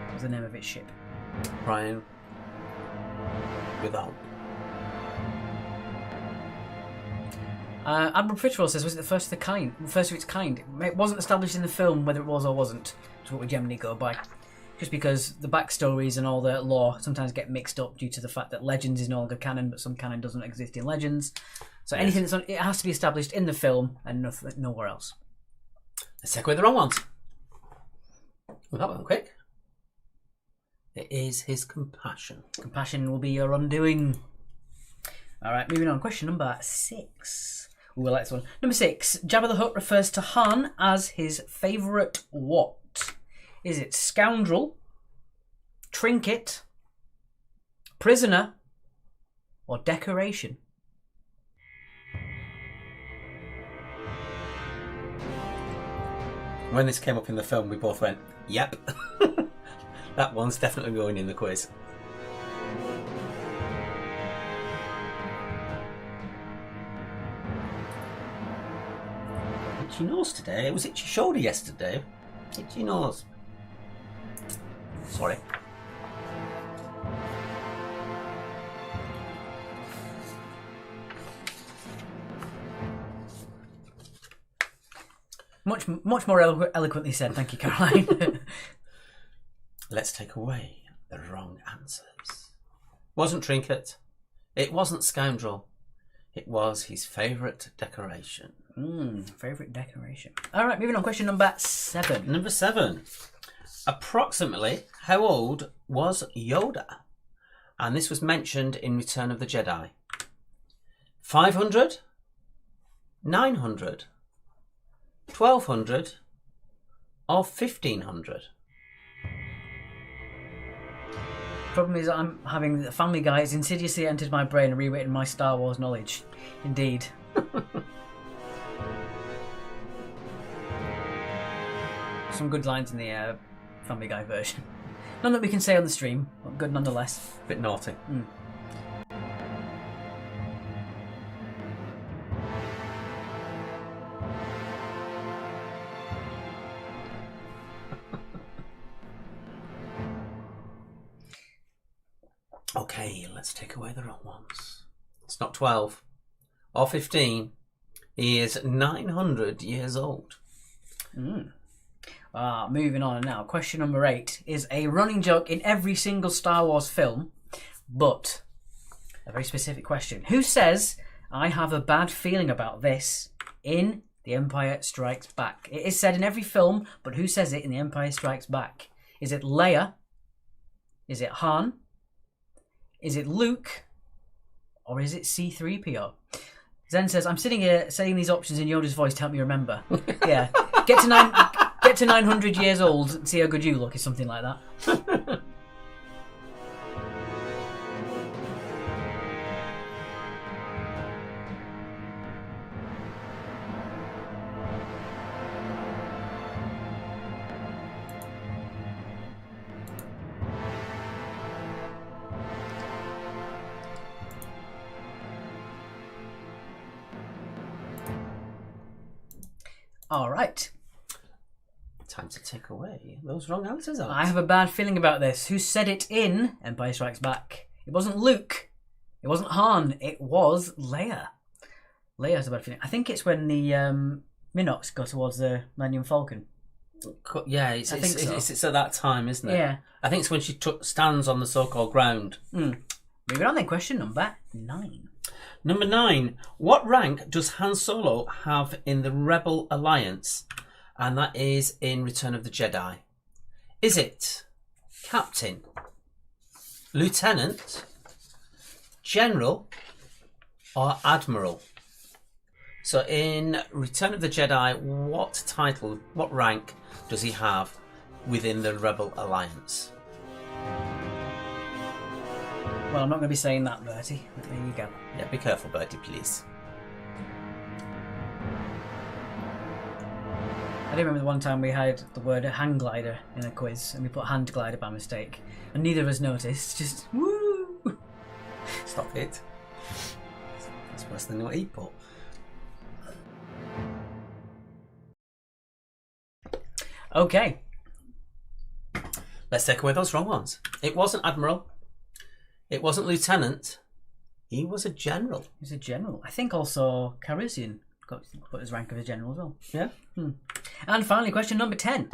What was the name of its ship? Brian with a hump. Admiral Pritchwell says, was it the first of its kind? It wasn't established in the film whether it was or wasn't. Is what we generally go by. Just because the backstories and all the lore sometimes get mixed up due to the fact that Legends is no longer canon, but some canon doesn't exist in Legends. So anything that's it has to be established in the film and nowhere else. Let's take away the wrong ones. Well, that went quick. It is his compassion. Compassion will be your undoing. All right, moving on. Question number 6. Ooh, I like this one. Number 6. Jabba the Hutt refers to Han as his favourite what? Is it scoundrel, trinket, prisoner, or decoration? When this came up in the film, we both went, yep. That one's definitely going in the quiz. Itchy nose today. It was itchy shoulder yesterday. Itchy nose. Sorry. Much more eloquently said. Thank you, Caroline. Let's take away the wrong answers. Wasn't trinket. It wasn't scoundrel. It was his favourite decoration. Favourite decoration. All right, moving on. Question number 7. Number 7. Approximately how old was Yoda? And this was mentioned in Return of the Jedi. 500? 900? 1200? Or 1500? Problem is, I'm having the Family Guy has insidiously entered my brain and rewritten my Star Wars knowledge. Indeed. Some good lines in the Family Guy version. None that we can say on the stream, but good nonetheless. Bit naughty. Okay, let's take away the wrong ones. It's not 12 or 15. He is 900 years old. Moving on now. Question number 8 is a running joke in every single Star Wars film, but a very specific question. Who says, "I have a bad feeling about this" in The Empire Strikes Back? It is said in every film, but who says it in The Empire Strikes Back? Is it Leia? Is it Han? Is it Luke? Or is it C-3PO? Zen says, "I'm sitting here saying these options in Yoda's voice to help me remember." Yeah. Get to 900 years old and see how good you look, is something like that. All right. Time to take away those wrong answers. I have a bad feeling about this. Who said it in Empire Strikes Back? It wasn't Luke. It wasn't Han. It was Leia. Leia has a bad feeling. I think it's when the Minox go towards the Millennium Falcon. Yeah, it's at that time, isn't it? Yeah. I think it's when she stands on the so-called ground. Moving on then, question number 9. Number 9. What rank does Han Solo have in the Rebel Alliance? And that is in Return of the Jedi. Is it Captain, Lieutenant, General, or Admiral? So in Return of the Jedi, what title, what rank does he have within the Rebel Alliance? Well, I'm not going to be saying that, Bertie. But there you go. Yeah, be careful, Bertie, please. I do remember the one time we had the word hang glider in a quiz and we put hand glider by mistake. And neither of us noticed. Just, woo! Stop it. That's worse than what he put. Okay. Let's take away those wrong ones. It wasn't Admiral. It wasn't Lieutenant. He was a General. He was a General. I think also Calrissian got put his rank of a General as well. Yeah. And finally, question number 10.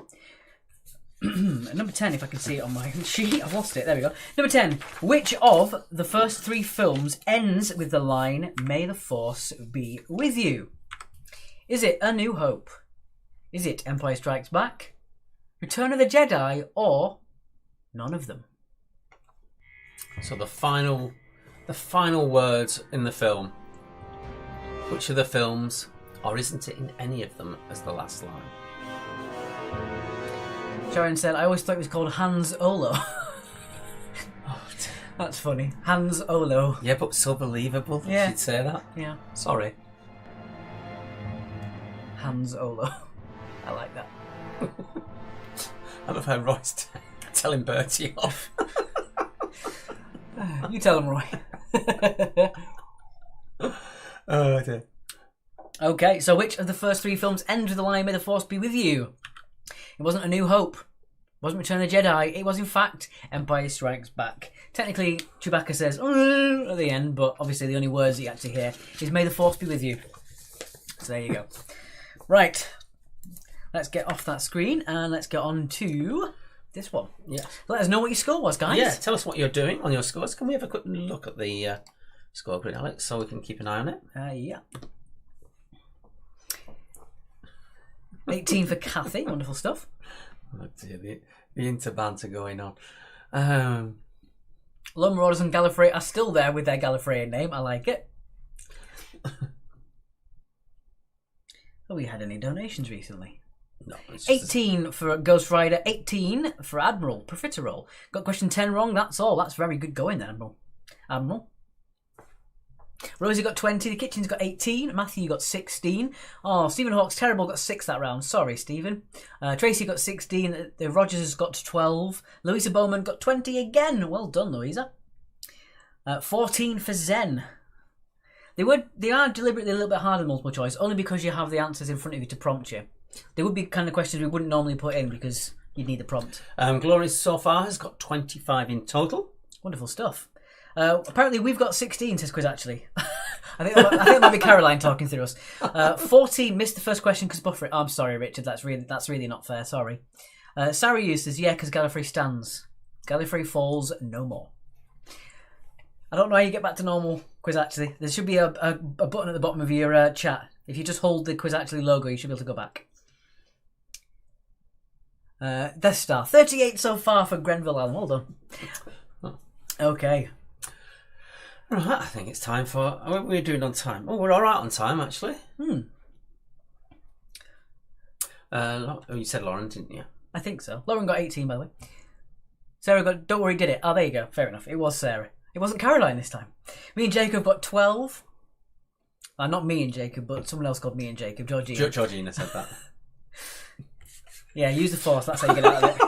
Number 10, if I can see it on my sheet. I've lost it. There we go. Number 10. Which of the first 3 films ends with the line, "May the Force be with you"? Is it A New Hope? Is it Empire Strikes Back? Return of the Jedi? Or none of them? So the final words in the film. Which of the films, or isn't it in any of them as the last line? Sharon said, "I always thought it was called Hans Olo." Oh, that's funny. Hans Olo. Yeah, but so believable. Yeah. You'd say that. Yeah. Sorry. Hans Olo. I like that. I love how Roy's telling Bertie off. You tell him, Roy. Oh dear. Okay, so which of the first 3 films ends with the line, "May the Force be with you"? It wasn't A New Hope. It wasn't Return of the Jedi. It was, in fact, Empire Strikes Back. Technically, Chewbacca says at the end, but obviously the only words that you actually hear is "May the Force be with you." So there you go. Right. let's get off that screen and let's get on to this one. Yeah. Let us know what your score was, guys. Yeah, tell us what you're doing on your scores. Can we have a quick look at the score grid, Alex, so we can keep an eye on it? Yeah. 18 for Kathy. Wonderful stuff. Oh dear, the inter-banter going on. Lone Marauders and Gallifrey are still there with their Gallifreyan name. I like it. Have we had any donations recently? No. It's 18 for Ghost Rider, 18 for Admiral, Profiterole. Got question 10 wrong, that's all. That's very good going then, Admiral. Rosie got 20, the kitchen's got 18, Matthew got 16. Oh, Stephen Hawke's terrible, got 6 that round. Sorry, Stephen. Tracy got 16, the Rogers has got 12. Louisa Bowman got 20 again. Well done, Louisa. 14 for Zen. They are deliberately a little bit harder than multiple choice, only because you have the answers in front of you to prompt you. They would be kind of questions we wouldn't normally put in because you'd need the prompt. Glorious so far has got 25 in total. Wonderful stuff. Apparently we've got 16, says Quiz actually. I think it might be Caroline talking through us. 14 missed the first question because Buffer. I'm sorry, Richard. That's really not fair. Sorry. Sarah says yeah, because Gallifrey stands. Gallifrey falls no more. I don't know how you get back to normal, Quiz actually. There should be a button at the bottom of your chat. If you just hold the Quiz actually logo, you should be able to go back. Death Star 38 so far for Grenville Allen. Well done. Okay. Right, I think it's time for... What are we doing on time? Oh, we're all right on time, actually. You said Lauren, didn't you? I think so. Lauren got 18, by the way. Sarah got... Don't worry, did it. Oh, there you go. Fair enough. It was Sarah. It wasn't Caroline this time. Me and Jacob got 12. Not me and Jacob, but someone else called me and Jacob. Georgina. Georgina said that. Yeah, use the force. That's how you get out of it.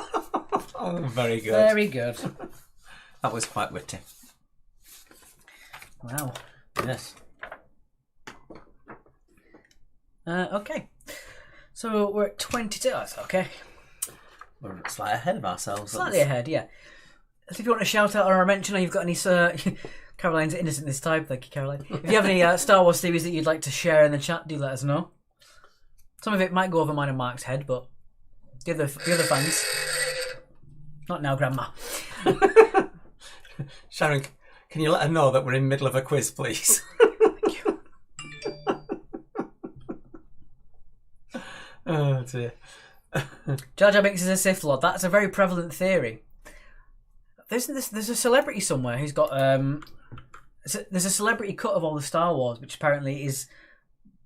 Oh, very good. Very good. That was quite witty. Wow. Yes. Okay. So we're at 22. That's okay. We're slightly ahead of ourselves. Slightly ahead, yeah. So if you want to shout out or mention, or you've got any... Caroline's innocent this time. Thank you, Caroline. If you have any Star Wars theories that you'd like to share in the chat, do let us know. Some of it might go over mine and Mark's head, but the other fans... Not now, Grandma. Sharon, can you let her know that we're in the middle of a quiz, please? Thank you. Oh, dear. Jar Jar Binks is a Sith Lord. That's a very prevalent theory. There's a celebrity somewhere who's got... there's a celebrity cut of all the Star Wars, which apparently is...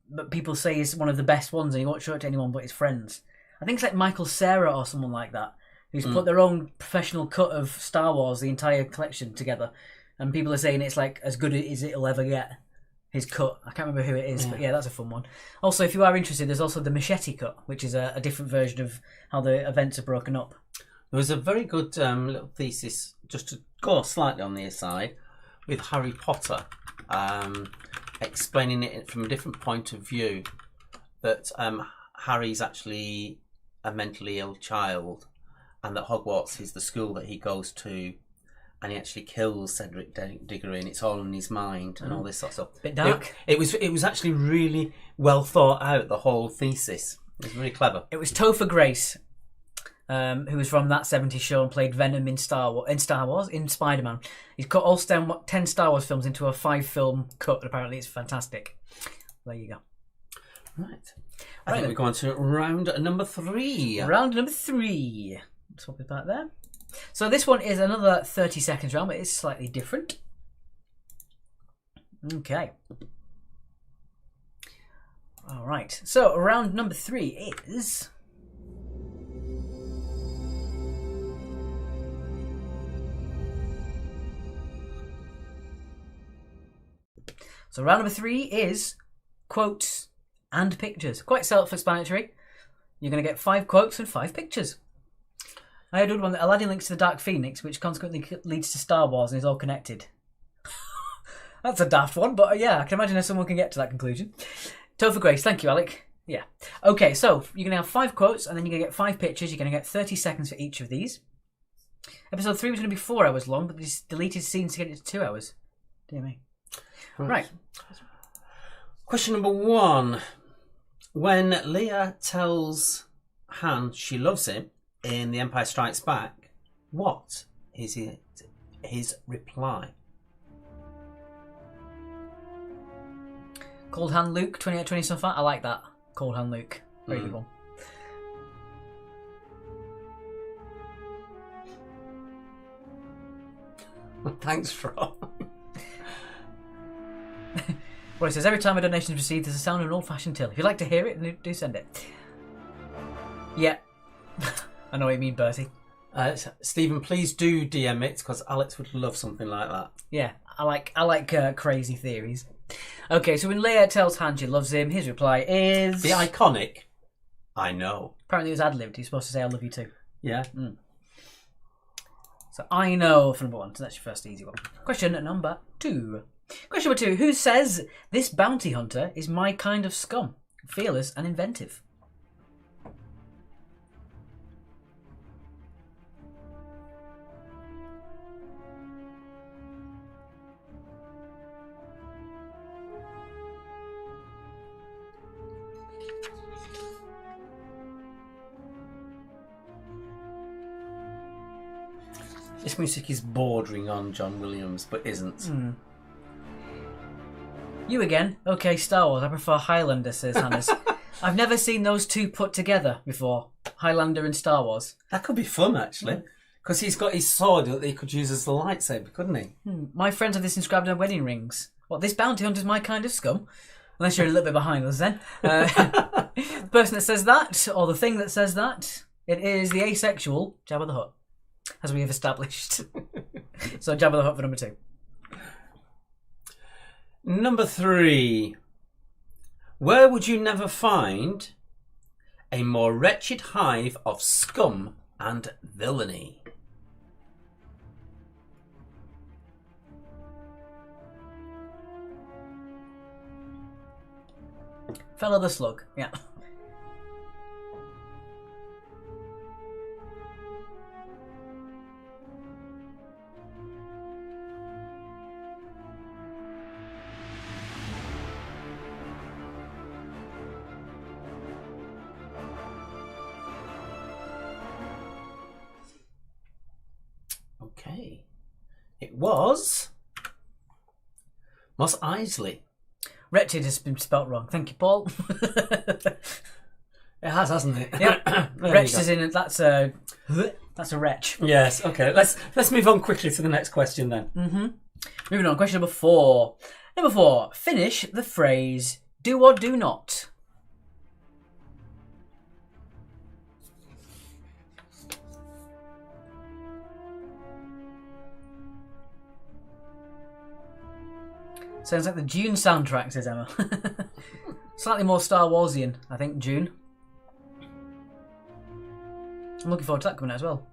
But people say is one of the best ones, and he won't show it to anyone but his friends. I think it's like Michael Cera or someone like that, who's put their own professional cut of Star Wars, the entire collection, together. And people are saying it's like as good as it'll ever get. His cut. I can't remember who it is, but yeah, that's a fun one. Also, if you are interested, there's also the Machete cut, which is a different version of how the events are broken up. There was a very good little thesis, just to go slightly on the aside, with Harry Potter, explaining it from a different point of view, that Harry's actually a mentally ill child, and that Hogwarts is the school that he goes to, and he actually kills Cedric Diggory, and it's all in his mind, and all this sort of stuff. Bit dark. It was actually really well thought out, the whole thesis. It was really clever. It was Topher Grace, who was from That 70s Show and played Venom in Spider-Man. He's cut all 10 Star Wars films into a 5-film cut, and apparently it's fantastic. There you go. Right. I think we're going to round number 3. Round number 3. Swap it back there. So this one is another 30 seconds round, but it's slightly different. Okay. All right. So round number 3 is... So round number 3 is quotes and pictures. Quite self-explanatory. You're going to get 5 quotes and 5 pictures. I had one that Aladdin links to the Dark Phoenix, which consequently leads to Star Wars and is all connected. That's a daft one, but yeah, I can imagine how someone can get to that conclusion. Topher Grace, thank you, Alec. Yeah. Okay, so you're going to have 5 quotes and then you're going to get 5 pictures. You're going to get 30 seconds for each of these. Episode 3 was going to be 4 hours long, but these deleted scenes to get it to 2 hours. Dear me. Right. Question number 1. When Leia tells Han she loves him in The Empire Strikes Back, what is his reply? Cold Hand Luke, 2820 so far. I like that. Cold Hand Luke. Very good one. Thanks, Rob. Well, it says, every time a donation is received, there's a sound of an old-fashioned till. If you'd like to hear it, do send it. Yeah. I know what you mean, Bertie. Stephen, please do DM it, because Alex would love something like that. Yeah, I like crazy theories. Okay, so when Leia tells Han she loves him, his reply is... The iconic, I know. Apparently it was ad-libbed. He's supposed to say, I love you too. Yeah. So I know for number 1. So that's your first easy one. Question number 2. Question number 2. Who says, this bounty hunter is my kind of scum? Fearless and inventive. This music is bordering on John Williams, but isn't. You again? Okay, Star Wars. I prefer Highlander, says Hannes. I've never seen those two put together before. Highlander and Star Wars. That could be fun, actually. Because he's got his sword that he could use as the lightsaber, couldn't he? My friends have this inscribed on wedding rings. What, this bounty hunter's my kind of scum? Unless you're a little bit behind us then. The person that says that, or the thing that says that, it is the asexual Jabba the Hutt, as we have established. So Jabba the Hutt for number 2. Number 3. Where would you never find a more wretched hive of scum and villainy? Fellow the Slug, yeah. Okay. It was Mos Eisley. Wretched has been spelt wrong. Thank you, Paul. It has, hasn't it? Yeah. Wretched is in that's a wretch. Yes, okay. Let's move on quickly to the next question then. Moving on, question number 4. Number 4, finish the phrase do or do not. Sounds like the Dune soundtrack, says Emma. Slightly more Star Warsian, I think, Dune. I'm looking forward to that coming out as well.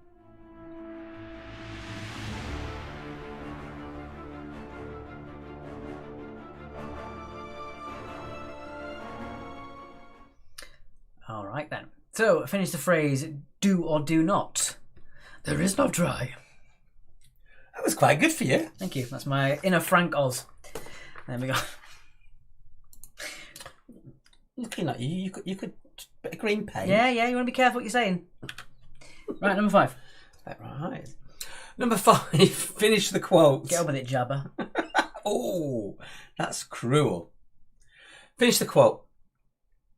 Alright then. So, finish the phrase do or do not. There is no try. That was quite good for you. Thank you. That's my inner Frank Oz. There we go. Looking at you, you could bit of green paint. Yeah, you want to be careful what you're saying. Right, number 5. Right. Number 5, finish the quote. Get on with it, Jabba. Oh, that's cruel. Finish the quote.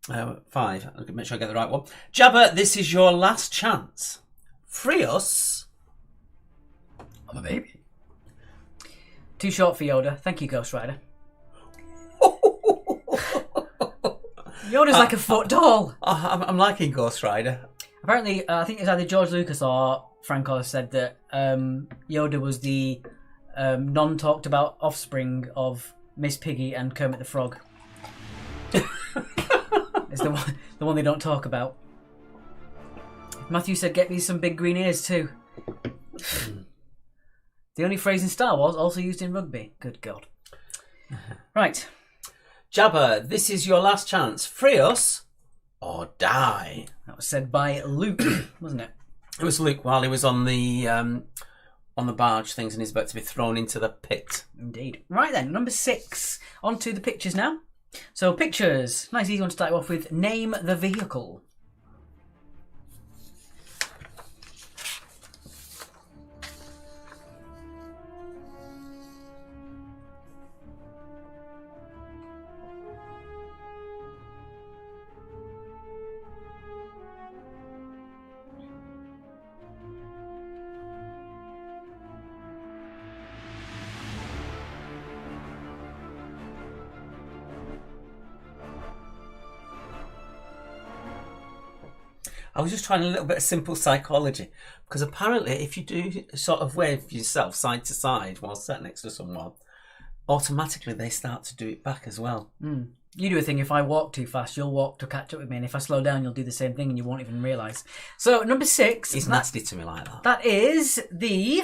5. I'll make sure I get the right one. Jabba, this is your last chance. Free us. I'm a baby. Too short for Yoda. Thank you, Ghost Rider. Yoda's like a foot tall. I'm liking Ghost Rider. Apparently, I think it's either George Lucas or Frank Oz said that Yoda was the non-talked about offspring of Miss Piggy and Kermit the Frog. It's the one they don't talk about. Matthew said, "Get me some big green ears too." The only phrase in Star Wars also used in rugby. Good God. Right. Jabba, this is your last chance. Free us or die. That was said by Luke, wasn't it? It was Luke while he was on the barge things and he's about to be thrown into the pit. Indeed. Right then, number 6. On to the pictures now. So pictures. Nice easy one to start off with. Name the vehicle. I was just trying a little bit of simple psychology. Because apparently if you do sort of wave yourself side to side while sat next to someone, automatically they start to do it back as well. You do a thing, if I walk too fast, you'll walk to catch up with me, and if I slow down, you'll do the same thing and you won't even realise. So, number 6. He's nasty to me like that. That is the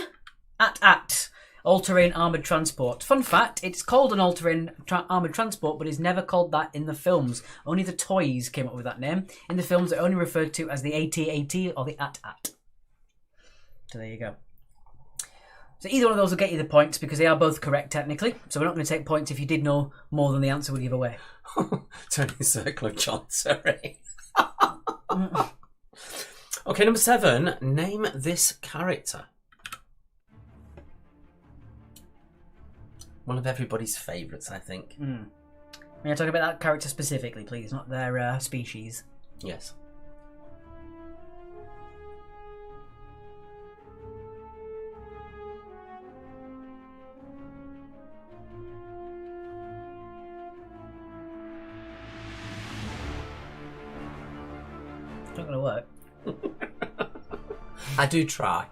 AT-AT, all-terrain armoured transport. Fun fact, it's called an all-terrain armoured transport, but it's never called that in the films. Only the toys came up with that name. In the films, they're only referred to as the AT-AT or the AT-AT. So there you go. So either one of those will get you the points because they are both correct technically. So we're not going to take points if you did know more than the answer would give away. Turning circle of John Surrey. Okay, number 7. Name this character. One of everybody's favourites, I think. May I talk about that character specifically, please, not their species? Yes. It's not going to work. I do try.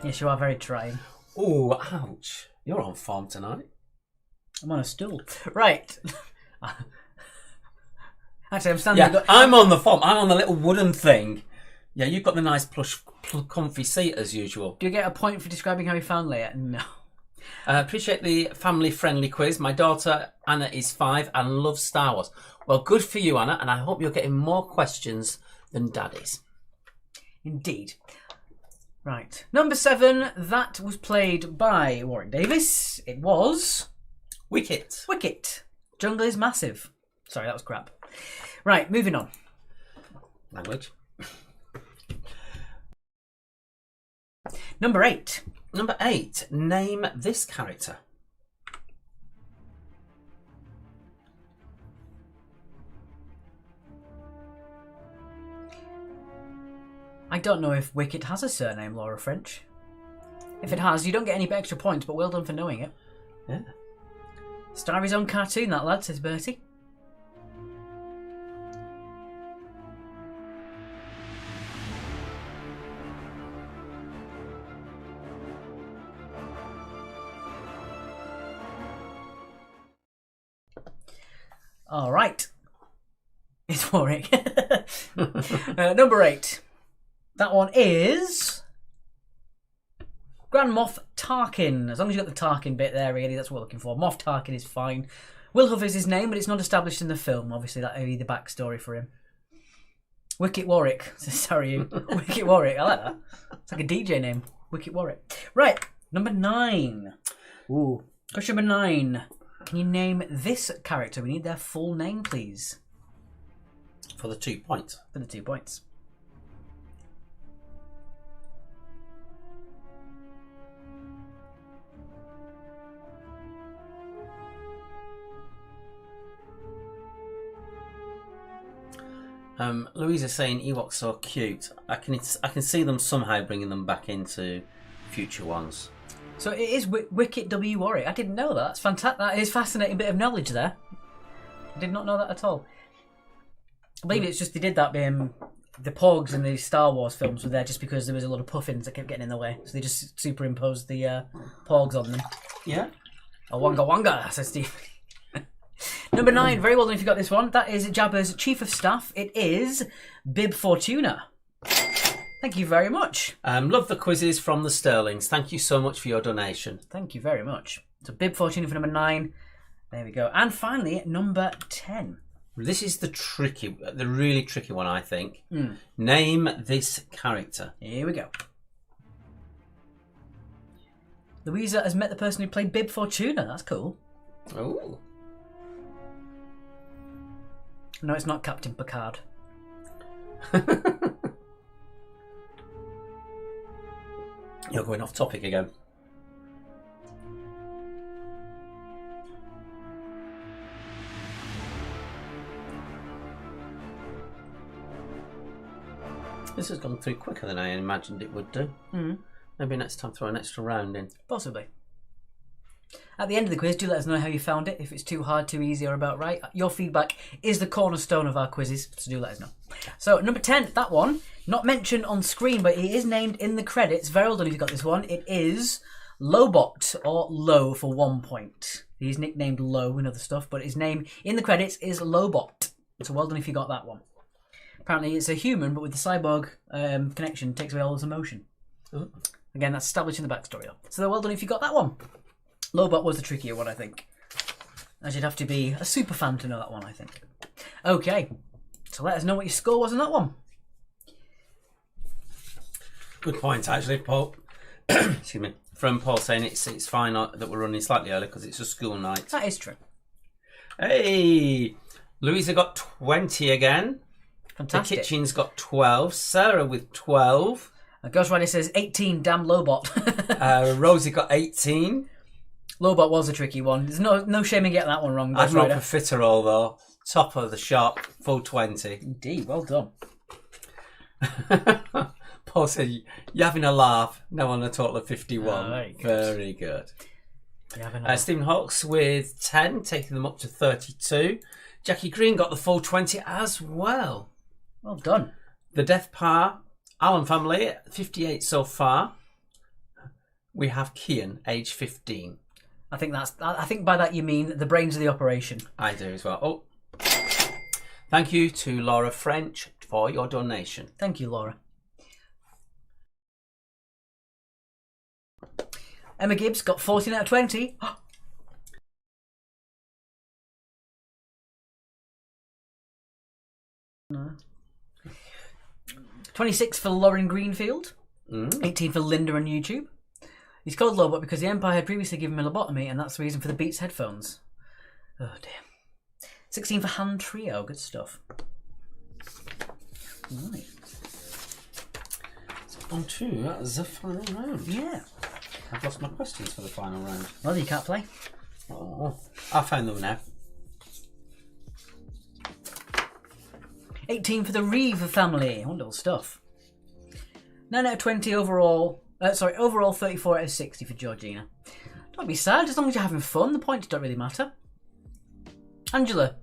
Yes, you are very trying. Oh, ouch. You're on form tonight. I'm on a stool. Right. Actually, I'm standing... Yeah, I'm on the form. I'm on the little wooden thing. Yeah, you've got the nice plush, comfy seat as usual. Do you get a point for describing how you found Leia? No. Appreciate the family-friendly quiz. My daughter, Anna, is 5 and loves Star Wars. Well, good for you, Anna, and I hope you're getting more questions than Daddy's. Indeed. Right. Number 7, that was played by Warwick Davis. It was... Wicket. Wicket. Jungle is massive. Sorry, that was crap. Right, moving on. Language. Number 8. Number 8. Name this character. I don't know if Wicket has a surname, Laura French. If it has, you don't get any extra points, but well done for knowing it. Yeah. Star his own cartoon, that lad, says Bertie. All right. It's Warwick. Number 8. That one is Grand Moff Tarkin. As long as you got the Tarkin bit there, really, that's what we're looking for. Moff Tarkin is fine. Wilhuff is his name, but it's not established in the film. Obviously, that would be the backstory for him. Wicket Warwick. Sorry, you. Wicket Warwick. I like that. It's like a DJ name. Wicket Warwick. Right. Number 9. Ooh. Question number 9. Can you name this character? We need their full name, please. For the 2 points. For the 2 points. Louisa's saying Ewoks so cute. I can see them somehow bringing them back into future ones. So it is Wicket W. Warwick. I didn't know that. That's fantastic. That is a fascinating bit of knowledge there. I did not know that at all. I believe it's just they did that. The Porgs in the Star Wars films were there just because there was a lot of puffins that kept getting in the way. So they just superimposed the Porgs on them. Yeah. Oh, wanga wanga, says Steve. Number 9, very well done if you got this one. That is Jabba's Chief of Staff. It is Bib Fortuna. Thank you very much. Love the quizzes from the Sterlings. Thank you so much for your donation. Thank you very much. So Bib Fortuna for number 9. There we go. And finally, number 10. This is the really tricky one, I think. Name this character. Here we go. Louisa has met the person who played Bib Fortuna. That's cool. Oh. No, it's not Captain Picard. You're going off topic again. This has gone through quicker than I imagined it would do. Maybe next time throw an extra round in. Possibly. At the end of the quiz, do let us know how you found it, if it's too hard, too easy, or about right. Your feedback is the cornerstone of our quizzes, so do let us know. So, number 10, that one, not mentioned on screen, but it is named in the credits. Very well done if you got this one. It is Lobot, or Low for 1 point. He's nicknamed Low and other stuff, but his name in the credits is Lobot. So well done if you got that one. Apparently it's a human, but with the cyborg connection, takes away all his emotion. Ooh. Again, that's establishing the backstory. So well done if you got that one. Lobot was the trickier one, I think. As you'd have to be a super fan to know that one, I think. Okay, so let us know what your score was on that one. Good point, actually, Paul. Excuse me. From Paul saying it's fine that we're running slightly early because it's a school night. That is true. Hey, Louisa got 20 again. Fantastic. The kitchen's got 12. Sarah with 12. Ghost Rider says 18, damn Lobot. Rosie got 18. Lobot was a tricky one. There's no shame in getting that one wrong, Ghost Admiral Rider. Profiterole, though. Top of the shop, full 20. Indeed, well done. Paul said, you're having a laugh. Now on a total of 51. Oh, very good. Very good. Yeah, Stephen Hawks with 10, taking them up to 32. Jackie Green got the full 20 as well. well done. The Death Par, Allen family, 58 so far. We have Kian, age 15. I think by that you mean the brains of the operation. I do as well. Oh, thank you to Laura French for your donation. Thank you, Laura. Emma Gibbs got 14 out of 20. No. 26 for Lauren Greenfield. 18 for Linda on YouTube. He's called Lobot because the Empire had previously given him a lobotomy, and that's the reason for the Beats headphones. Oh dear. 16 for Han Trio. Good stuff. Right. On to the final round. Yeah. I've lost my questions for the final round. Well, you can't play. Oh, I found them now. 18 for the Reeve family. Wonderful stuff. 9 out of 20 overall. Overall 34 out of 60 for Georgina. Don't be sad, as long as you're having fun, the points don't really matter. Angela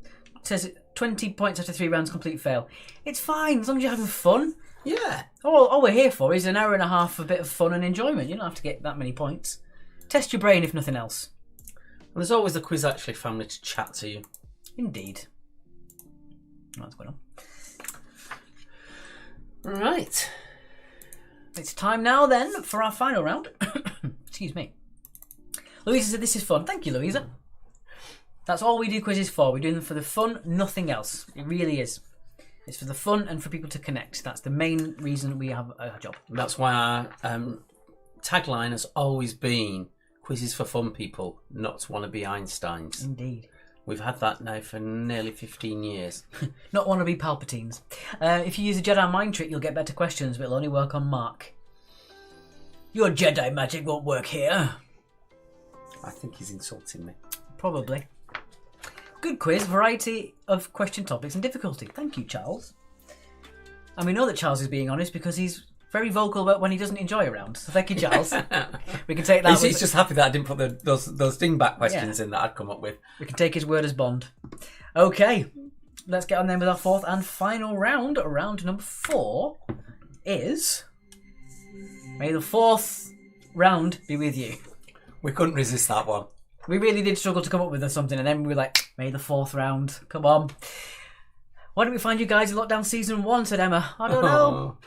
says 20 points after 3 rounds, complete fail. It's fine, as long as you're having fun. Yeah. All we're here for is an hour and a half of a bit of fun and enjoyment. You don't have to get that many points. Test your brain, if nothing else. And there's always the quiz actually family to chat to you. Indeed. What's going on? Right. It's time now then for our final round. Excuse me. Louisa said this is fun. Thank you, Louisa. That's all we do quizzes for. We do them for the fun, nothing else. It really is. It's for the fun and for people to connect. That's the main reason we have a job. That's why our tagline has always been quizzes for fun people, not wannabe Einsteins. Indeed. We've had that now for nearly 15 years. Not want to be Palpatines. If you use a Jedi mind trick, you'll get better questions, but it'll only work on Mark. Your Jedi magic won't work here. I think he's insulting me. Probably. Good quiz, variety of question topics and difficulty. Thank you, Charles. And we know that Charles is being honest because he's very vocal about when he doesn't enjoy a round. So thank you, Charles. We can take that. He's just happy that I didn't put those dingback questions in that I'd come up with. We can take his word as bond. Okay, let's get on then with our fourth and final round. Round number 4 is... May the fourth round be with you. We couldn't resist that one. We really did struggle to come up with something, and then we were like, may the fourth round. Come on. Why don't we find you guys in Lockdown Season 1, said Emma. I don't know.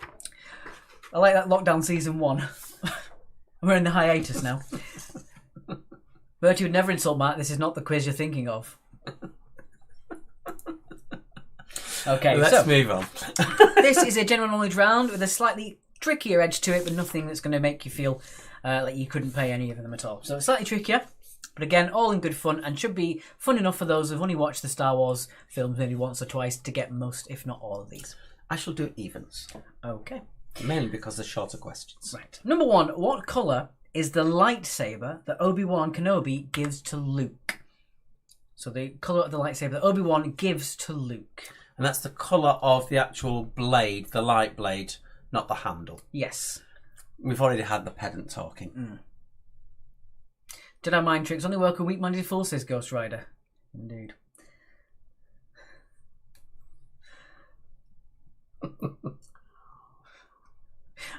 I like that Lockdown Season 1. We're in the hiatus now. Bertie would never insult Matt. This is not the quiz you're thinking of. Okay, let's move on. This is a general knowledge round with a slightly trickier edge to it, but nothing that's going to make you feel like you couldn't play any of them at all. So it's slightly trickier, but again, all in good fun, and should be fun enough for those who've only watched the Star Wars films maybe once or twice to get most, if not all of these. I shall do evens. Okay. Mainly because they're shorter questions. Right. Number 1, what colour is the lightsaber that Obi-Wan Kenobi gives to Luke? So the colour of the lightsaber that Obi-Wan gives to Luke. And that's the colour of the actual blade, the light blade, not the handle. Yes. We've already had the pedant talking. Jedi mind tricks only work a weak-minded fool, says Ghost Rider. Indeed.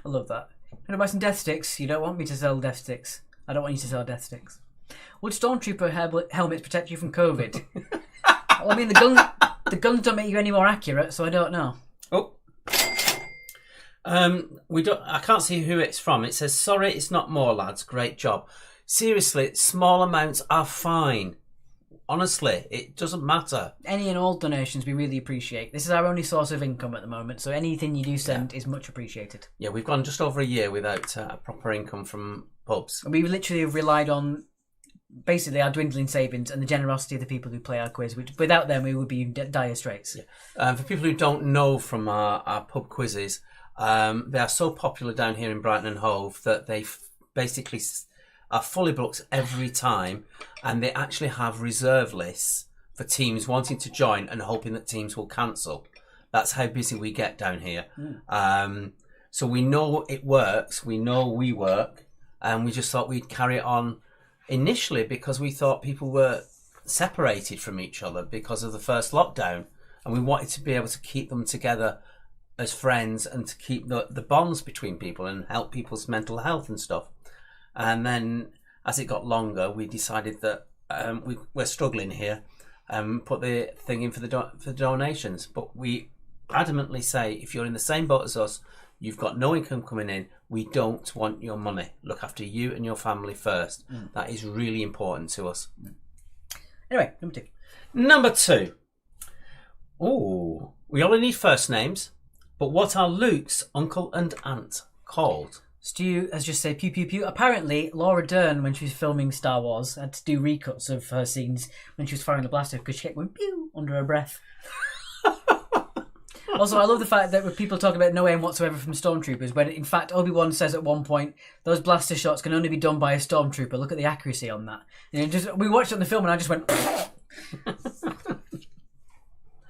I love that. Gonna buy some death sticks. You don't want me to sell death sticks. I don't want you to sell death sticks. Would stormtrooper helmets protect you from COVID? Well, I mean, the guns don't make you any more accurate, so I don't know. Oh. We don't. I can't see who it's from. It says, "Sorry, it's not more, lads. Great job." Seriously, small amounts are fine. Honestly, it doesn't matter. Any and all donations we really appreciate. This is our only source of income at the moment, so anything you do send is much appreciated. Yeah, we've gone just over a year without proper income from pubs. We literally have relied on basically our dwindling savings and the generosity of the people who play our quiz. Which, without them, we would be in dire straits. Yeah. For people who don't know from our pub quizzes, they are so popular down here in Brighton and Hove that they basically are fully booked every time, and they actually have reserve lists for teams wanting to join and hoping that teams will cancel. That's how busy we get down here. So we know it works, we know we work, and we just thought we'd carry it on initially because we thought people were separated from each other because of the first lockdown, and we wanted to be able to keep them together as friends and to keep the bonds between people and help people's mental health and stuff. And then as it got longer, we decided that we're struggling here, put the thing in for the donations. But we adamantly say, if you're in the same boat as us, you've got no income coming in, we don't want your money. Look after you and your family first. That is really important to us. Anyway, number 2. Number 2. Ooh, we only need first names, but what are Luke's uncle and aunt called? Stu has just said pew pew pew. Apparently, Laura Dern, when she was filming Star Wars, had to do recuts of her scenes when she was firing the blaster because she kept going pew under her breath. Also, I love the fact that when people talk about no aim whatsoever from stormtroopers, when in fact Obi-Wan says at one point those blaster shots can only be done by a stormtrooper. Look at the accuracy on that. You know, we watched it on the film and I just went.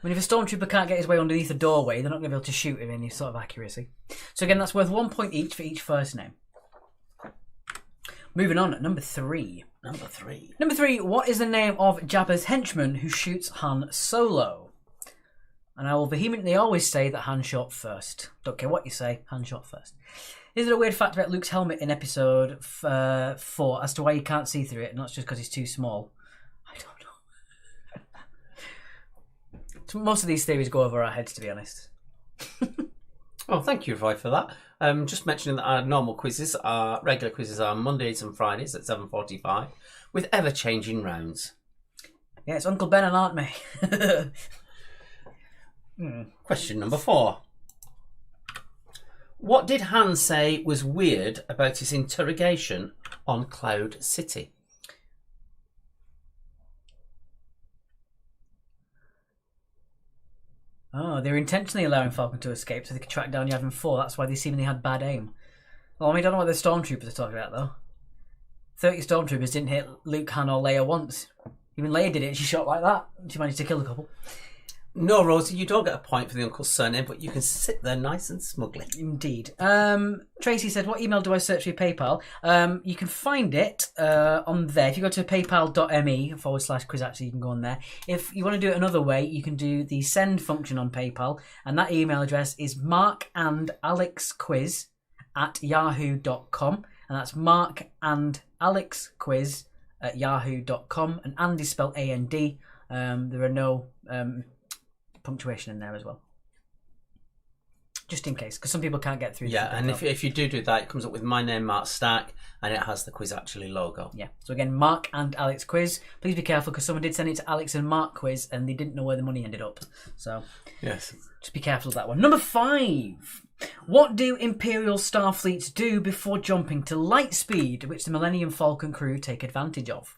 I mean, if a stormtrooper can't get his way underneath a doorway, they're not going to be able to shoot with any sort of accuracy. So again, that's worth 1 point each for each first name. Moving on, at number 3. Number 3. Number 3, what is the name of Jabba's henchman who shoots Han Solo? And I will vehemently always say that Han shot first. Don't care what you say, Han shot first. Is there a weird fact about Luke's helmet in episode 4 as to why you can't see through it, not just because he's too small? I don't know. Most of these theories go over our heads, to be honest. Oh, thank you, Roy, for that. Just mentioning that our normal quizzes, our regular quizzes are Mondays and Fridays at 7:45 with ever-changing rounds. Yeah, it's Uncle Ben and Aunt May. Question number 4. What did Han say was weird about his interrogation on Cloud City? Oh, they were intentionally allowing Falcon to escape so they could track down Yavin 4. That's why they seemingly had bad aim. Well, I mean, I don't know what the stormtroopers are talking about, though. 30 stormtroopers didn't hit Luke, Han, or Leia once. Even Leia did it and she shot like that. She managed to kill a couple. No, Rosie, you don't get a point for the uncle's surname, but you can sit there nice and smugly. Indeed. Tracy said, what email do I search for your PayPal? You can find it on there. If you go to paypal.me/quiz, actually, you can go on there. If you want to do it another way, you can do the send function on PayPal, and that email address is markandalexquiz@yahoo.com, and that's markandalexquiz@yahoo.com, and and is spelled A-N-D. There are no punctuation in there as well, just in case, because some people can't get through. Yeah, and if you do that, it comes up with my name, Mark Stack, and it has the Quiz Actually logo. Yeah, so again, Mark and Alex Quiz. Please be careful, because someone did send it to Alex and Mark Quiz and they didn't know where the money ended up, so yes, just be careful of that one. Number 5, what do Imperial Starfleets do before jumping to light speed, which the Millennium Falcon crew take advantage of?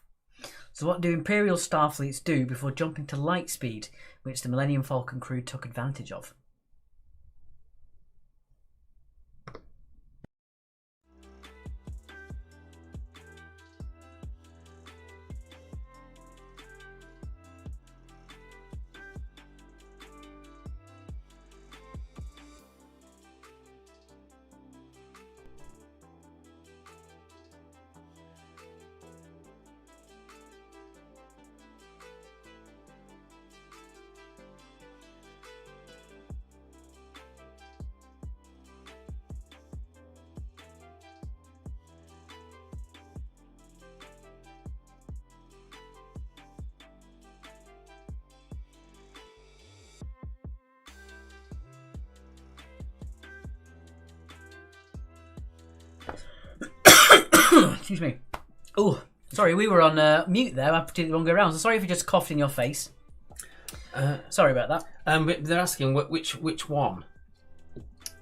So what do Imperial Starfleets do before jumping to light speed, which the Millennium Falcon crew took advantage of? Excuse me. Oh, sorry, we were on mute there. I did it the wrong way around. So sorry if you just coughed in your face. Sorry about that. But they're asking which one.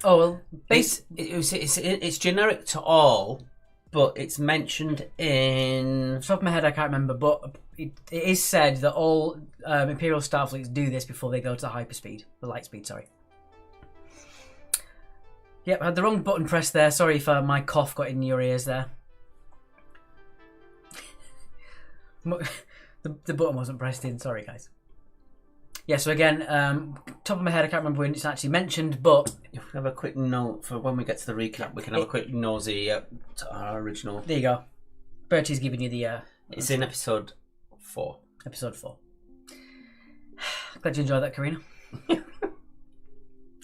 Oh well, It's generic to all, but it's mentioned in. off the top of my head, I can't remember, but it is said that all Imperial Starfleets do this before they go to the hyperspeed, the light speed. Sorry. Yep, I had the wrong button pressed there. Sorry if my cough got in your ears there. The button wasn't pressed in. Sorry, guys. Yeah, so again, top of my head, I can't remember when it's actually mentioned, but... If we have a quick note for when we get to the recap, we can have a quick nosy to our original. There you go. Bertie's giving you the... It's in episode 4. Episode 4. Glad you enjoyed that, Karina.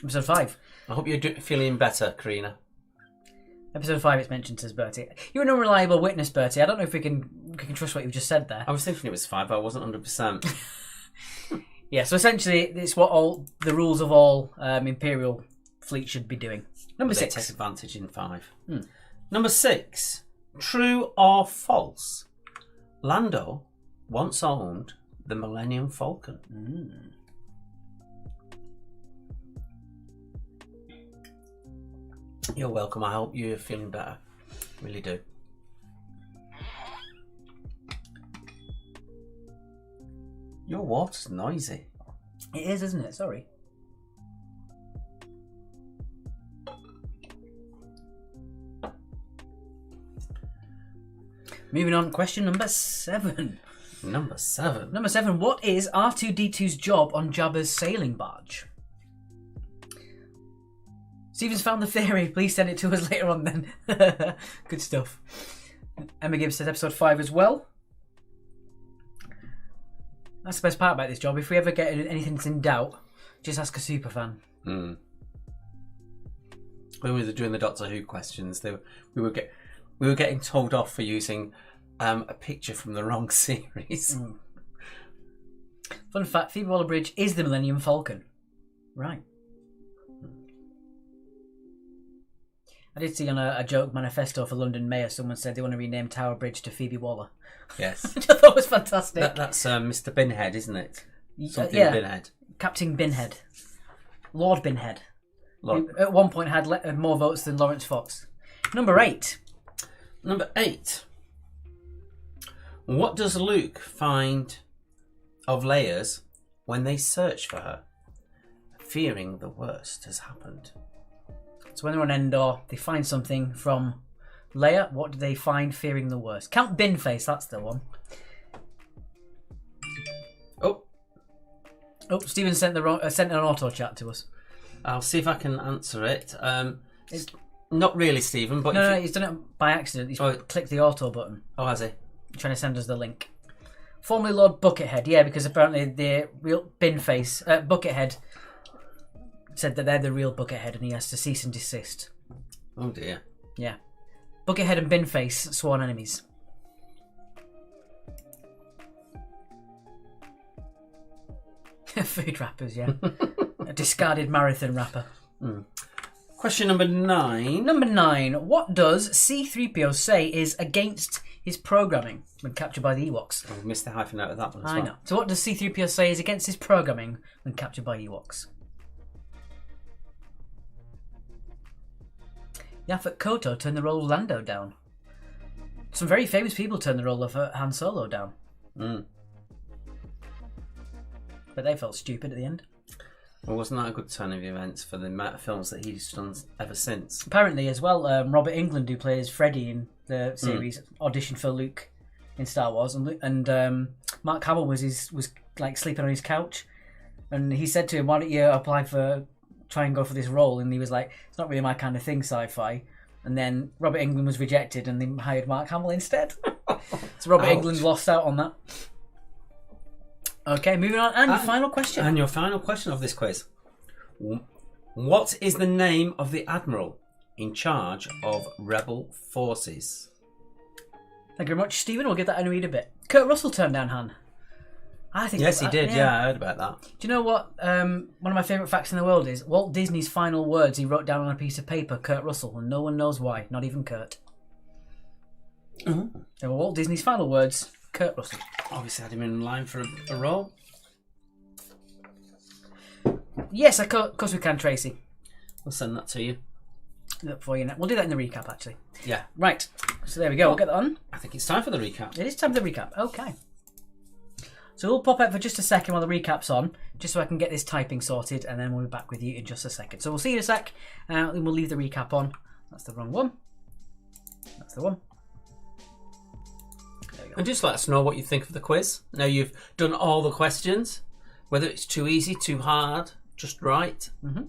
Episode 5. I hope you're feeling better, Karina. Episode 5, it's mentioned, says Bertie. You're an unreliable witness, Bertie. I don't know if we can trust what you've just said there. I was thinking it was 5, but I wasn't 100%. Yeah, so essentially, it's what all the rules of all Imperial fleet should be doing. Number 6. Take advantage in 5. Number 6. True or false? Lando once owned the Millennium Falcon. You're welcome. I hope you're feeling better. Really do. Your water's noisy. It is, isn't it? Sorry. Moving on, question number 7. Number 7. Number 7. What is R2-D2's job on Jabba's sailing barge? Stephen's found the theory. Please send it to us later on then. Good stuff. Emma Gibbs says episode 5 as well. That's the best part about this job. If we ever get anything that's in doubt, just ask a superfan. When we were doing the Doctor Who questions, we were getting told off for using a picture from the wrong series. Fun fact: Phoebe Waller-Bridge is the Millennium Falcon. Right. I did see on a joke manifesto for London Mayor, someone said they want to rename Tower Bridge to Phoebe Waller. Yes. Which I thought was fantastic. That's Mr. Binhead, isn't it? Something yeah. Binhead. Captain Binhead. Lord Binhead. Lord. Who at one point had more votes than Lawrence Fox. Number 8. Number 8. What does Luke find of Leia's when they search for her, fearing the worst has happened? So when they're on Endor, they find something from Leia. What do they find, fearing the worst? Count Binface, that's the one. Oh, Stephen sent sent an auto chat to us. I'll see if I can answer it. It's not really, Stephen, but no, he's done it by accident. He's clicked the auto button. Oh, has he? Trying to send us the link. Formerly Lord Buckethead, yeah, because apparently the real Binface, Buckethead, said that they're the real Buckethead and he has to cease and desist. Oh dear. Yeah. Buckethead and Binface, sworn enemies. Food wrappers, yeah. A discarded marathon wrapper. Question number 9. Number 9. What does C-3PO say is against his programming when captured by the Ewoks? Oh, missed the hyphen out of that one as I well. know. So what does C-3PO say is against his programming when captured by Ewoks? Yaphet Kotto turned the role of Lando down. Some very famous people turned the role of Han Solo down. But they felt stupid at the end. Well, wasn't that a good turn of events for the amount of films that he's done ever since? Apparently as well, Robert Englund, who plays Freddy in the series, auditioned for Luke in Star Wars, and Mark Hamill was like sleeping on his couch, and he said to him, "Why don't you try and go for this role?" And he was like, "It's not really my kind of thing, sci-fi." And then Robert Englund was rejected, and they hired Mark Hamill instead. So Robert Englund lost out on that. Okay, moving on. And your final question. And your final question of this quiz. What is the name of the admiral in charge of rebel forces? Thank you very much, Stephen. We'll give that a read a bit. Kurt Russell turned down Han. I think. Yes, he did. Yeah, I heard about that. Do you know what? One of my favourite facts in the world is Walt Disney's final words he wrote down on a piece of paper, Kurt Russell, and no one knows why, not even Kurt. They were Walt Disney's final words. Kurt Russell. Obviously had him in line for a role. Yes, of course we can, Tracy. We'll send that to you. Look for you now. We'll do that in the recap, actually. Yeah. Right. So there we go. We'll get that on. I think it's time for the recap. It is time for the recap. Okay. So we'll pop out for just a second while the recap's on, just so I can get this typing sorted, and then we'll be back with you in just a second. So we'll see you in a sec, and we'll leave the recap on. That's the wrong one. That's the one. There we go. And just let us know what you think of the quiz. Now you've done all the questions, whether it's too easy, too hard, just right. Mm-hmm.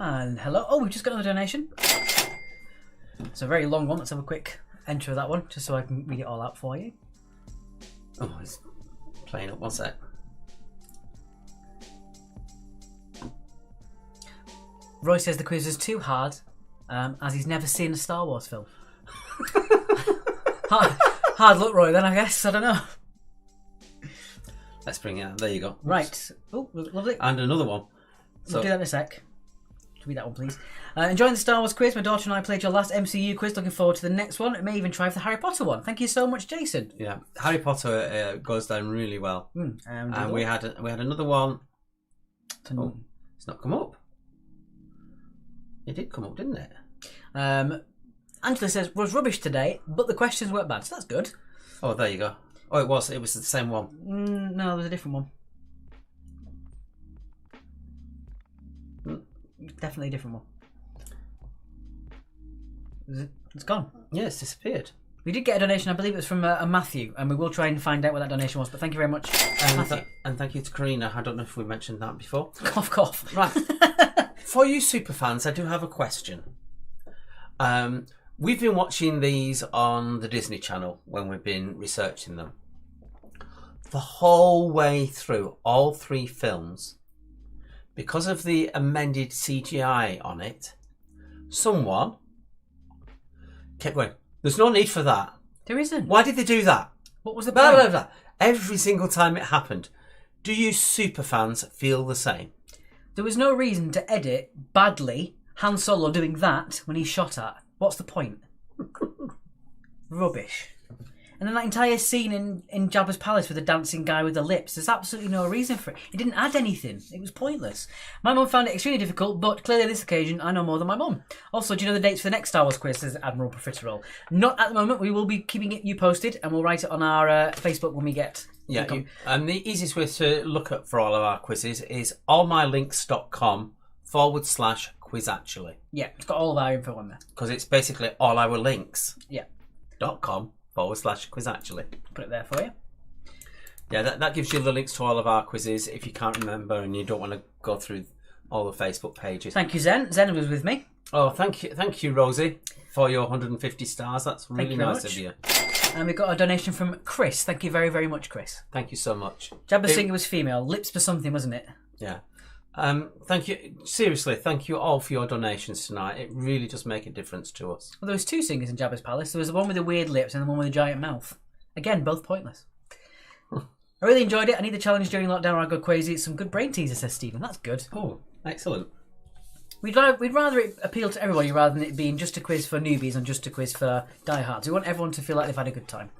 And hello. Oh, we've just got another donation. It's a very long one. Let's have a quick entry of that one, just so I can read it all out for you. Oh, it's playing up. One sec. Roy says the quiz is too hard, as he's never seen a Star Wars film. hard luck, Roy, then, I guess. I don't know. Let's bring it out. There you go. Right. Oh, lovely. And another one. We'll do that in a sec. Read that one, please. Enjoying the Star Wars quiz. My daughter and I played your last MCU quiz. Looking forward to the next one. It may even try for the Harry Potter one. Thank you so much, Jason. Yeah, Harry Potter goes down really well. And we had another one. Oh, it's not come up. It did come up, didn't it? Angela says was rubbish today, but the questions weren't bad, so that's good. Oh, there you go. Oh, it was the same one. No, there's a different one. Definitely a different one. It's gone. Yeah, it's disappeared. We did get a donation, I believe it was from a Matthew, and we will try and find out what that donation was, but thank you very much, Matthew. And thank you to Karina. I don't know if we mentioned that before. Cough, cough. Right. For you superfans, I do have a question. We've been watching these on the Disney Channel when we've been researching them. The whole way through, all three films, because of the amended CGI on it, someone kept going, there's no need for that. There isn't. Why did they do that? What was the Blah, point? blah, blah. Every single time it happened. Do you superfans feel the same? There was no reason to edit badly Han Solo doing that when he's shot at. What's the point? Rubbish. And then that entire scene in Jabba's palace with the dancing guy with the lips, there's absolutely no reason for it. It didn't add anything. It was pointless. My mum found it extremely difficult, but clearly on this occasion I know more than my mum. Also, do you know the dates for the next Star Wars quiz, says Admiral Profiterole? Not at the moment. We will be keeping you posted, and we'll write it on our Facebook when we get... Yeah, and the easiest way to look at for all of our quizzes is allmylinks.com/quizactually. Yeah, it's got all of our info on there. Because it's basically all our links. Yeah. .com/quizactually. Put it there for you. Yeah, that gives you the links to all of our quizzes if you can't remember and you don't want to go through all the Facebook pages. Thank you, Zen. Zen was with me. Oh, thank you, Rosie, for your 150 stars. That's really nice of you. And we got a donation from Chris. Thank you very, very much, Chris. Thank you so much. Jabba Singer was female. Lips for something, wasn't it? Yeah. Thank you. Seriously, thank you all for your donations tonight. It really does make a difference to us. Well, there was two singers in Jabba's palace. There was the one with the weird lips and the one with the giant mouth. Again, both pointless. I really enjoyed it. I need the challenge during lockdown or I go crazy. It's some good brain teaser, says Stephen. That's good. Oh, excellent. We'd rather it appeal to everybody rather than it being just a quiz for newbies and just a quiz for diehards. We want everyone to feel like they've had a good time.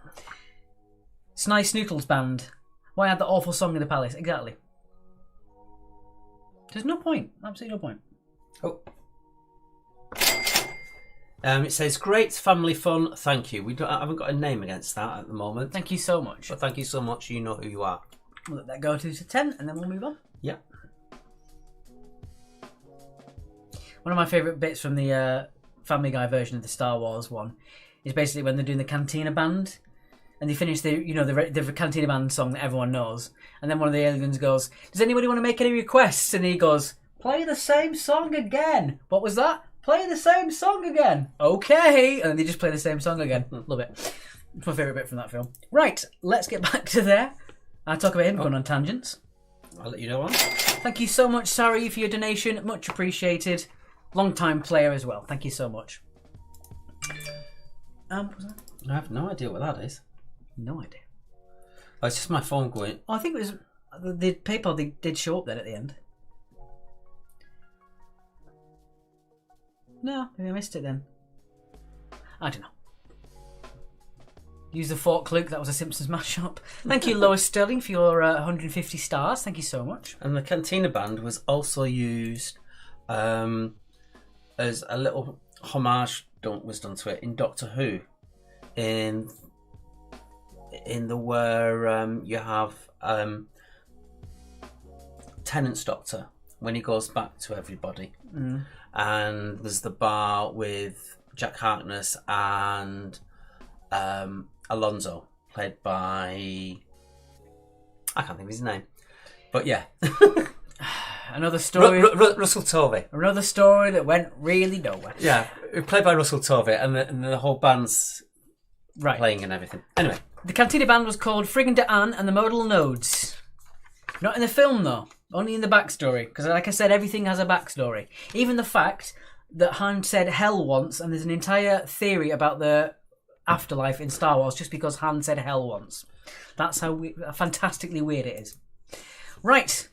Sny Snootles Band. Why add that awful song in the palace? Exactly. There's no point. Absolutely no point. Oh. It says, great family fun, thank you. I haven't got a name against that at the moment. Thank you so much. But thank you so much, you know who you are. We'll let that go to 10 and then we'll move on. Yeah. One of my favourite bits from the Family Guy version of the Star Wars one is basically when they're doing the Cantina Band and they finish the Cantina Band song that everyone knows, and then one of the aliens goes, does anybody want to make any requests? And he goes, play the same song again. What was that? Play the same song again. Okay. And then they just play the same song again. Love it. It's my favourite bit from that film. Right, let's get back to there. I'll talk about him going on tangents. I'll let you know on. Thank you so much, Sari, for your donation. Much appreciated. Long-time player as well. Thank you so much. What was that? I have no idea what that is. No idea. Oh, it's just my phone going. Oh, I think it was the PayPal. They did show up then at the end. No, maybe I missed it then. I don't know. Use the fork, Luke. That was a Simpsons mashup. Thank you, Lois Sterling, for your 150 stars. Thank you so much. And the Cantina Band was also used as a little homage was done to it in Doctor Who. In the where you have Tennant's Doctor when he goes back to everybody. And there's the bar with Jack Harkness and Alonso, played by, I can't think of his name, but yeah. Another story. Russell Tovey. Another story that went really nowhere. Yeah, played by Russell Tovey, and the whole band's right playing and everything. Anyway, the Cantina Band was called Friggin' de Anne and the Modal Nodes. Not in the film though, only in the backstory. Because like I said, everything has a backstory. Even the fact that Han said hell once, and there's an entire theory about the afterlife in Star Wars just because Han said hell once. That's how fantastically weird it is. Right,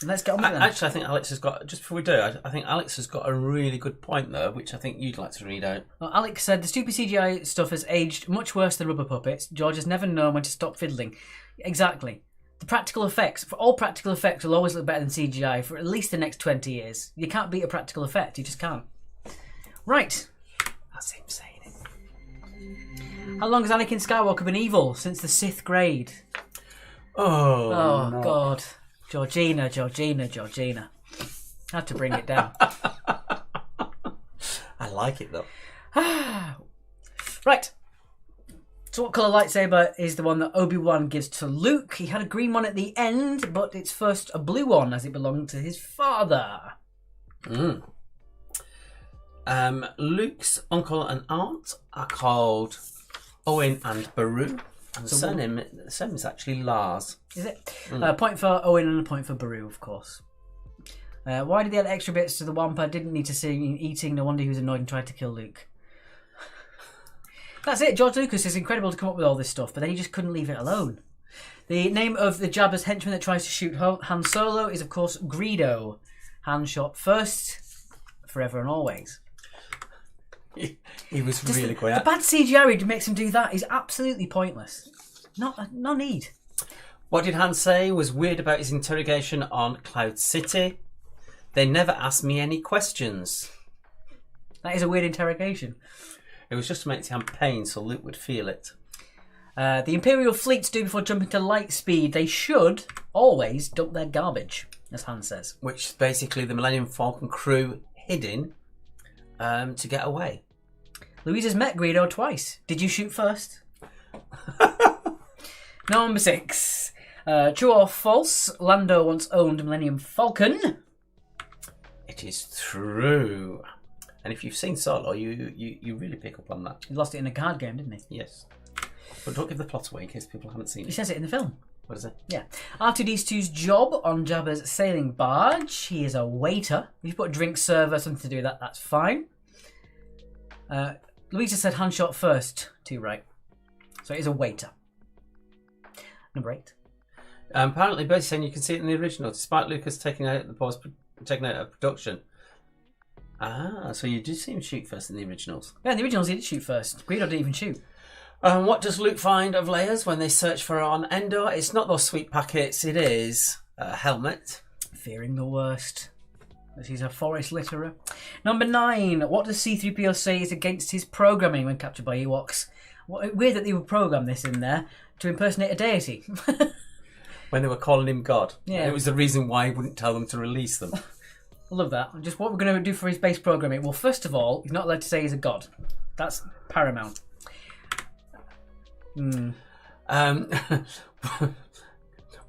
let's get on with it then. Actually, I think Alex has got, just before we do, I think Alex has got a really good point there, which I think you'd like to read out. Well, Alex said, the stupid CGI stuff has aged much worse than rubber puppets. George has never known when to stop fiddling. Exactly. The practical effects, for all practical effects, will always look better than CGI for at least the next 20 years. You can't beat a practical effect, you just can't. Right. That's him saying it. How long has Anakin Skywalker been evil? Since the 6th grade. Oh no. God. Georgina. Had to bring it down. I like it though. Right. So what colour lightsaber is the one that Obi-Wan gives to Luke? He had a green one at the end, but it's first a blue one as it belonged to his father. Luke's uncle and aunt are called Owen and Beru. And the surname is actually Lars. Is it? Point for Owen and a point for Beru, of course. Why did they add extra bits to the Wampa? Didn't need to see him eating. No wonder he was annoyed and tried to kill Luke. That's it. George Lucas is incredible to come up with all this stuff, but then he just couldn't leave it alone. The name of the Jabba's henchman that tries to shoot Han Solo is, of course, Greedo. Han shot first, forever and always. He was just really quiet. The bad CGI makes him do that is absolutely pointless. No need. What did Han say was weird about his interrogation on Cloud City? They never asked me any questions. That is a weird interrogation. It was just to make him pain so Luke would feel it. The Imperial fleets do before jumping to light speed. They should always dump their garbage, as Han says. Which is basically the Millennium Falcon crew hidden to get away. Louisa's met Greedo twice. Did you shoot first? Number 6. True or false? Lando once owned Millennium Falcon. It is true. And if you've seen Solo, you really pick up on that. He lost it in a card game, didn't he? Yes. But don't give the plot away in case people haven't seen He it. says it in the film. What is it? Yeah. R2-D2's job on Jabba's sailing barge. He is a waiter. If you put a drink server, something to do with that, that's fine. Louisa said Han shot first. 2 right. So it is a waiter. Number 8. Apparently, Bertie's saying you can see it in the original, despite Lucas taking out of production. Ah, so you did see him shoot first in the originals. Yeah, in the originals he did shoot first. Greedo didn't even shoot. What does Luke find of Leia's when they search for her on Endor? It's not those sweet packets, it is a helmet. Fearing the worst. She's a forest litterer. Number 9. What does C-3PO say is against his programming when captured by Ewoks? Weird that they would program this in there to impersonate a deity. When they were calling him God. Yeah. It was the reason why he wouldn't tell them to release them. I love that. Just what we're going to do for his base programming. Well, first of all, he's not allowed to say he's a god. That's paramount.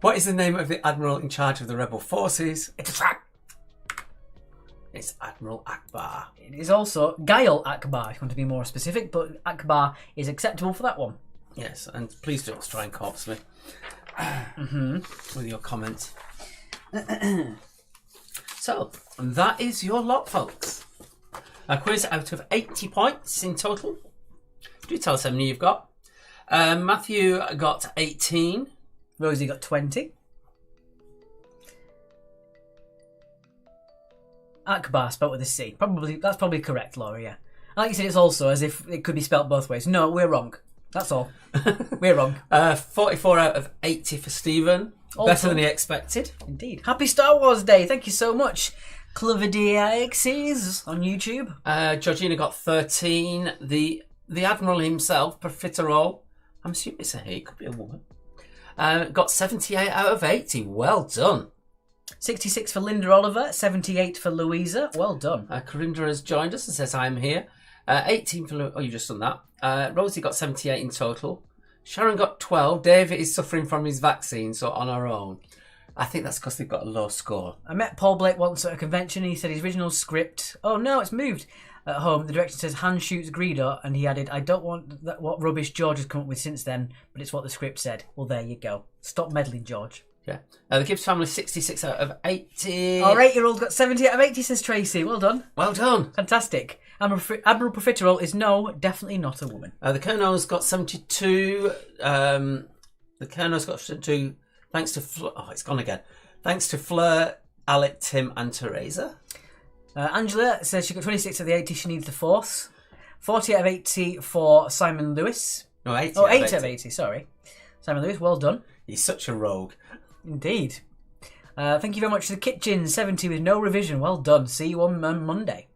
What is the name of the admiral in charge of the rebel forces? It's Admiral Akbar. It is also Gail Akbar, if you want to be more specific, but Akbar is acceptable for that one. Yes, and please don't try and corpse me with your comments. So, that is your lot, folks. A quiz out of 80 points in total. Do tell us how many you've got. Matthew got 18. Rosie got 20. Akbar spelt with a C. That's probably correct, Laura, yeah. Like you said, it's also as if it could be spelt both ways. No, we're wrong. That's all. We're wrong. 44 out of 80 for Stephen. Also, better than he expected. Indeed. Happy Star Wars Day. Thank you so much. CloverDXs on YouTube. Georgina got 13. The Admiral himself, Profiterole, I'm assuming it's a he, could be a woman, got 78 out of 80. Well done. 66 for Linda Oliver, 78 for Louisa. Well done. Corinda has joined us and says, I'm here. 18 for... Oh, you've just done that. Rosie got 78 in total. Sharon got 12. David is suffering from his vaccine, so on her own. I think that's because they've got a low score. I met Paul Blake once at a convention. He said his original script... Oh, no, it's moved. At home, the director says, Han shoots Greedo, and he added, I don't want what rubbish George has come up with since then, but it's what the script said. Well, there you go. Stop meddling, George. Yeah. The Gibbs family, 66 out of 80. Our 8-year-old got 70 out of 80, says Tracy. Well done. Well done. Fantastic. Admiral Profiterole is no, definitely not a woman. The Colonel's got 72. The Colonel's got 72 thanks to... Oh, it's gone again. Thanks to Fleur, Alec, Tim and Teresa. Angela says she got 26 out of the 80, she needs the Force. 40 out of 80 for Simon Lewis. No, 80 Oh, 8 out of 80, sorry. Simon Lewis, well done. He's such a rogue. Indeed. Thank you very much to the kitchen. 70 with no revision. Well done. See you on Monday.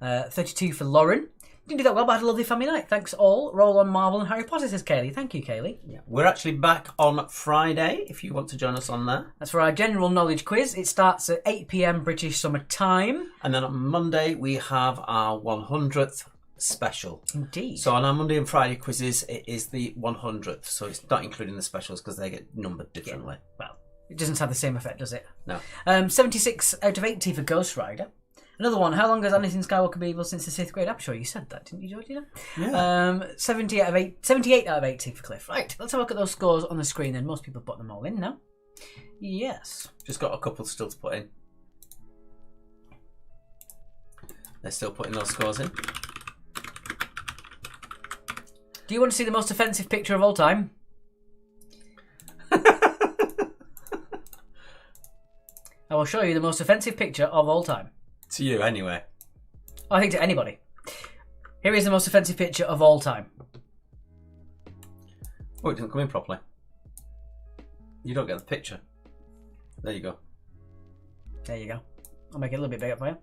32 for Lauren. Didn't do that well, but I had a lovely family night. Thanks all. Roll on Marvel and Harry Potter, says Kaylee. Thank you, Kaylee. Yeah. We're actually back on Friday, if you want to join us on there. That's for our general knowledge quiz. It starts at 8 p.m. British Summer Time. And then on Monday, we have our 100th special. Indeed. So on our Monday and Friday quizzes, it is the 100th. So it's not including the specials because they get numbered differently. Yeah. Well, it doesn't have the same effect, does it? No. 76 out of 80 for Ghost Rider. Another one. How long has Anakin Skywalker been evil since the 6th grade? I'm sure you said that, didn't you, Georgina? Yeah. 78 out of 80 for Cliff. Right, let's have a look at those scores on the screen then. Most people put them all in now. Yes. Just got a couple still to put in. They're still putting those scores in. Do you want to see the most offensive picture of all time? I will show you the most offensive picture of all time. To you, anyway. I think to anybody. Here is the most offensive picture of all time. Oh, it didn't come in properly. You don't get the picture. There you go. There you go. I'll make it a little bit bigger for you.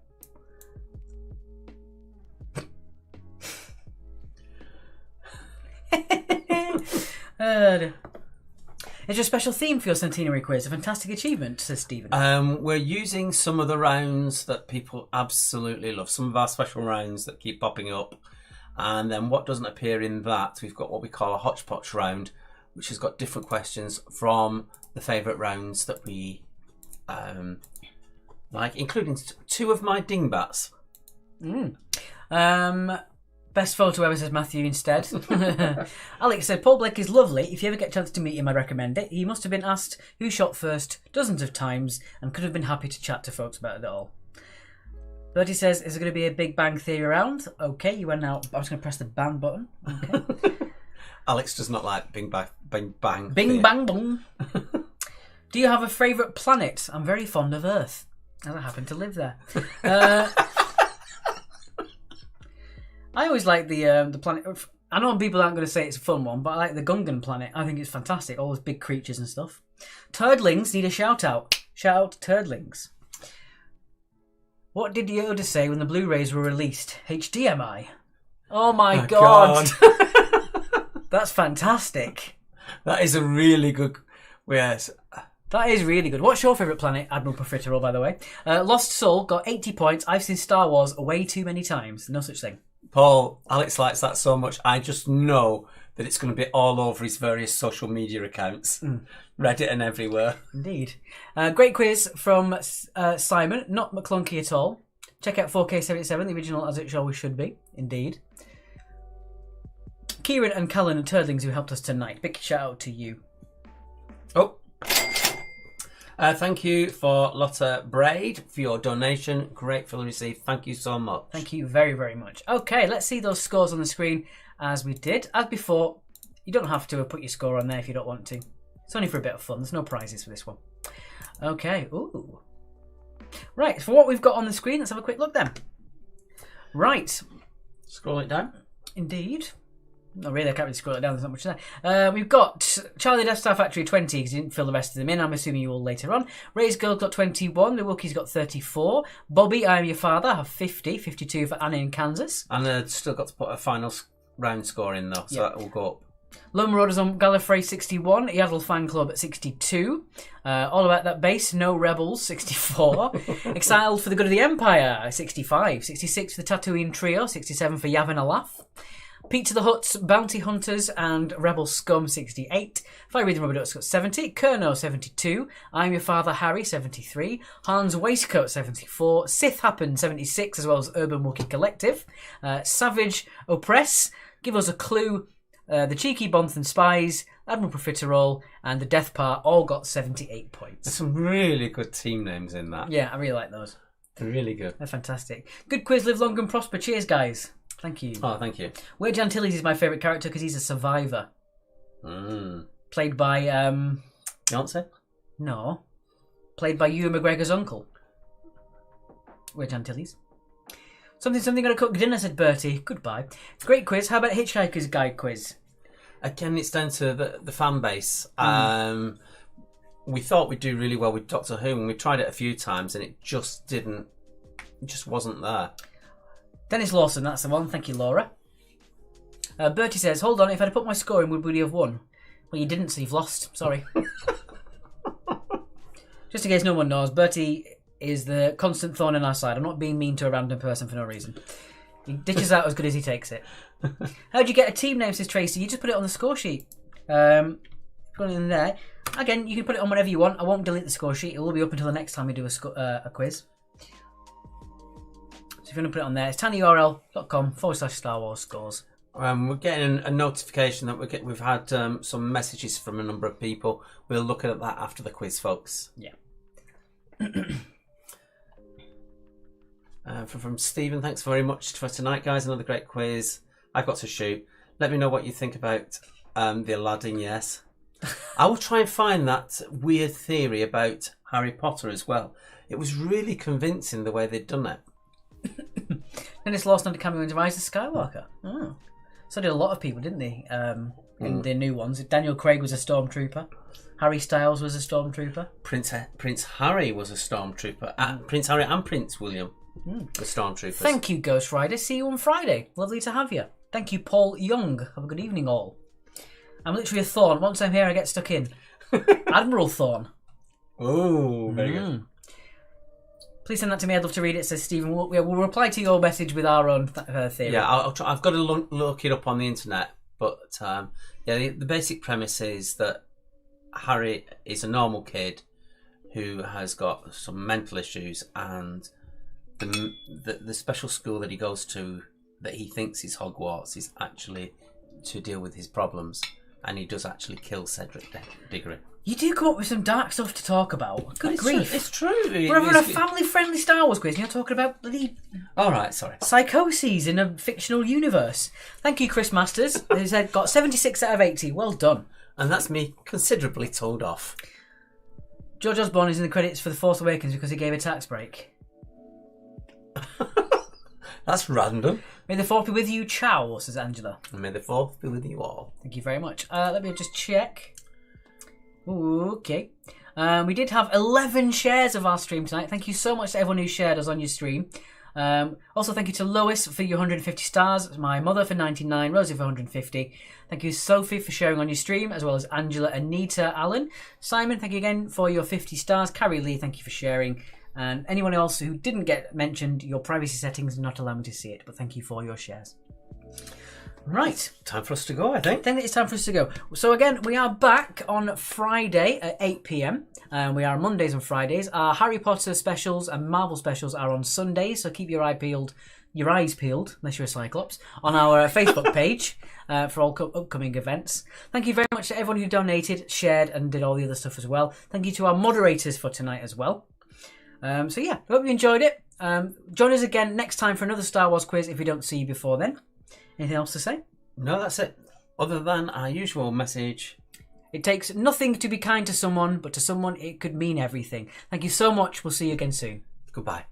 Is there a special theme for your centenary quiz? A fantastic achievement, says Stephen. We're using some of the rounds that people absolutely love. Some of our special rounds that keep popping up. And then what doesn't appear in that, we've got what we call a hodgepodge round, which has got different questions from the favourite rounds that we like, including 2 of my dingbats. Best photo ever, says Matthew instead. Alex said, Paul Blake is lovely. If you ever get a chance to meet him, I recommend it. He must have been asked who shot first dozens of times and could have been happy to chat to folks about it all. Bertie says, is there going to be a Big Bang Theory round? Okay, you went out. I was going to press the ban button. Okay. Alex does not like Bing Bang. Bing Bang Boom. Do you have a favourite planet? I'm very fond of Earth, as I happen to live there. I always like the planet. I know people aren't going to say it's a fun one, but I like the Gungan planet. I think it's fantastic. All those big creatures and stuff. Turdlings need a shout out. Shout out to Turdlings. What did Yoda say when the Blu-rays were released? HDMI. Oh my god. That's fantastic. That is a really good... Yes. That is really good. What's your favourite planet, Admiral Profiterole, by the way? Lost Soul got 80 points. I've seen Star Wars way too many times. No such thing. Paul, Alex likes that so much. I just know that it's going to be all over his various social media accounts. Reddit and everywhere. Indeed. Great quiz from Simon. Not McClunky at all. Check out 4K77, the original as it always should be. Indeed. Kieran and Callan and Turdlings who helped us tonight. Big shout out to you. Oh. Thank you for Lotta Braid for your donation. Gratefully received. Thank you so much. Thank you very, very much. Okay, let's see those scores on the screen as we did. As before, you don't have to put your score on there if you don't want to. It's only for a bit of fun. There's no prizes for this one. Okay. Ooh. Right, for what we've got on the screen, let's have a quick look then. Right. Scroll it down. Indeed. Not really, I can't really scroll it down, there's not much there. We've got Charlie Death Star Factory 20, because he didn't fill the rest of them in. I'm assuming you will later on. Ray's Girl got 21, the Wookiees got 34. Bobby, I Am Your Father, have 50, 52 for Anna in Kansas. And still got to put a final round score in though, so that will go up. Lone Marauders on Gallifrey 61, Yaddle Fan Club at 62, All About That Bass, No Rebels 64, Exiled for the Good of the Empire 65, 66 for the Tatooine Trio, 67 for Yavin a Laugh, Pizza the Hutt's Bounty Hunters and Rebel Scum 68, Fire Reading Rubber Ducks got 70, Kerno 72, I'm Your Father Harry 73, Han's Waistcoat 74, Sith Happened 76 as well as Urban Wookiee Collective, Savage Oppress, Give Us a Clue, the Cheeky Bonthan Spies, Admiral Profiterole, and the Death Part all got 78 points. There's some really good team names in that. Yeah, I really like those. They're really good. They're fantastic. Good quiz, live long and prosper. Cheers, guys. Thank you. Oh, thank you. Wedge Antilles is my favourite character because he's a survivor. Played by... Beyonce? No. Played by Ewan McGregor's uncle. Wedge Antilles. Something gonna cook dinner, said Bertie. Goodbye. Great quiz. How about Hitchhiker's Guide quiz? Again, it's down to the fan base. We thought we'd do really well with Doctor Who, and we tried it a few times, and it just didn't. It just wasn't there. Dennis Lawson, that's the one. Thank you, Laura. Bertie says, hold on, if I'd put my score in, would we have won? Well, you didn't, so you've lost. Sorry. Just in case no one knows, Bertie is the constant thorn in our side. I'm not being mean to a random person for no reason. He dishes out as good as he takes it. How'd you get a team name, says Tracy? You just put it on the score sheet. Put it in there. Again, you can put it on whatever you want. I won't delete the score sheet. It will be up until the next time we do a quiz. So if you want to put it on there, it's tinyurl.com/Star Wars scores. We're getting a notification that we've had some messages from a number of people. We'll look at that after the quiz, folks. Yeah. From Stephen, thanks very much for tonight, guys. Another great quiz. I've got to shoot. Let me know what you think about the Aladdin, yes. I will try and find that weird theory about Harry Potter as well. It was really convincing the way they'd done it. Dennis Lawson had a cameo in Rise of Skywalker. Oh. So did a lot of people, didn't they? In the new ones. Daniel Craig was a stormtrooper. Harry Styles was a stormtrooper. Prince Harry was a stormtrooper. Prince Harry and Prince William were stormtroopers. Thank you, Ghost Rider. See you on Friday. Lovely to have you. Thank you, Paul Young. Have a good evening, all. I'm literally a thorn. Once I'm here, I get stuck in. Admiral Thorn. Oh, very good. Please send that to me. I'd love to read it, says Stephen. We'll reply to your message with our own theory. Yeah, I'll try. I've got to look it up on the internet. But the basic premise is that Harry is a normal kid who has got some mental issues, and the special school that he goes to, that he thinks is Hogwarts, is actually to deal with his problems, and he does actually kill Cedric Diggory. You do come up with some dark stuff to talk about. Good grief. It's true. We're having a family-friendly Star Wars quiz and you're talking about bloody... Alright, sorry. Psychoses in a fictional universe. Thank you, Chris Masters. He said, got 76 out of 80. Well done. And that's me considerably told off. George Osborne is in the credits for The Force Awakens because he gave a tax break. That's random. May the fourth be with you, ciao, says Angela. And may the fourth be with you all. Thank you very much. Let me just check. Okay. We did have 11 shares of our stream tonight. Thank you so much to everyone who shared us on your stream. Also, thank you to Lois for your 150 stars, my mother for 99, Rosie for 150. Thank you, Sophie, for sharing on your stream, as well as Angela, Anita, Alan. Simon, thank you again for your 50 stars. Carrie Lee, thank you for sharing. And anyone else who didn't get mentioned, your privacy settings do not allow me to see it, but thank you for your shares. Right. Time for us to go, I I think. think it's time for us to go. So again, we are back on Friday at 8 p.m. We are on Mondays and Fridays. Our Harry Potter specials and Marvel specials are on Sundays, so keep your eyes peeled, unless you're a Cyclops, on our Facebook page for all upcoming events. Thank you very much to everyone who donated, shared, and did all the other stuff as well. Thank you to our moderators for tonight as well. So yeah, I hope you enjoyed it. Join us again next time for another Star Wars quiz if we don't see you before then. Anything else to say? No, that's it. Other than our usual message. It takes nothing to be kind to someone, but to someone it could mean everything. Thank you so much. We'll see you again soon. Goodbye.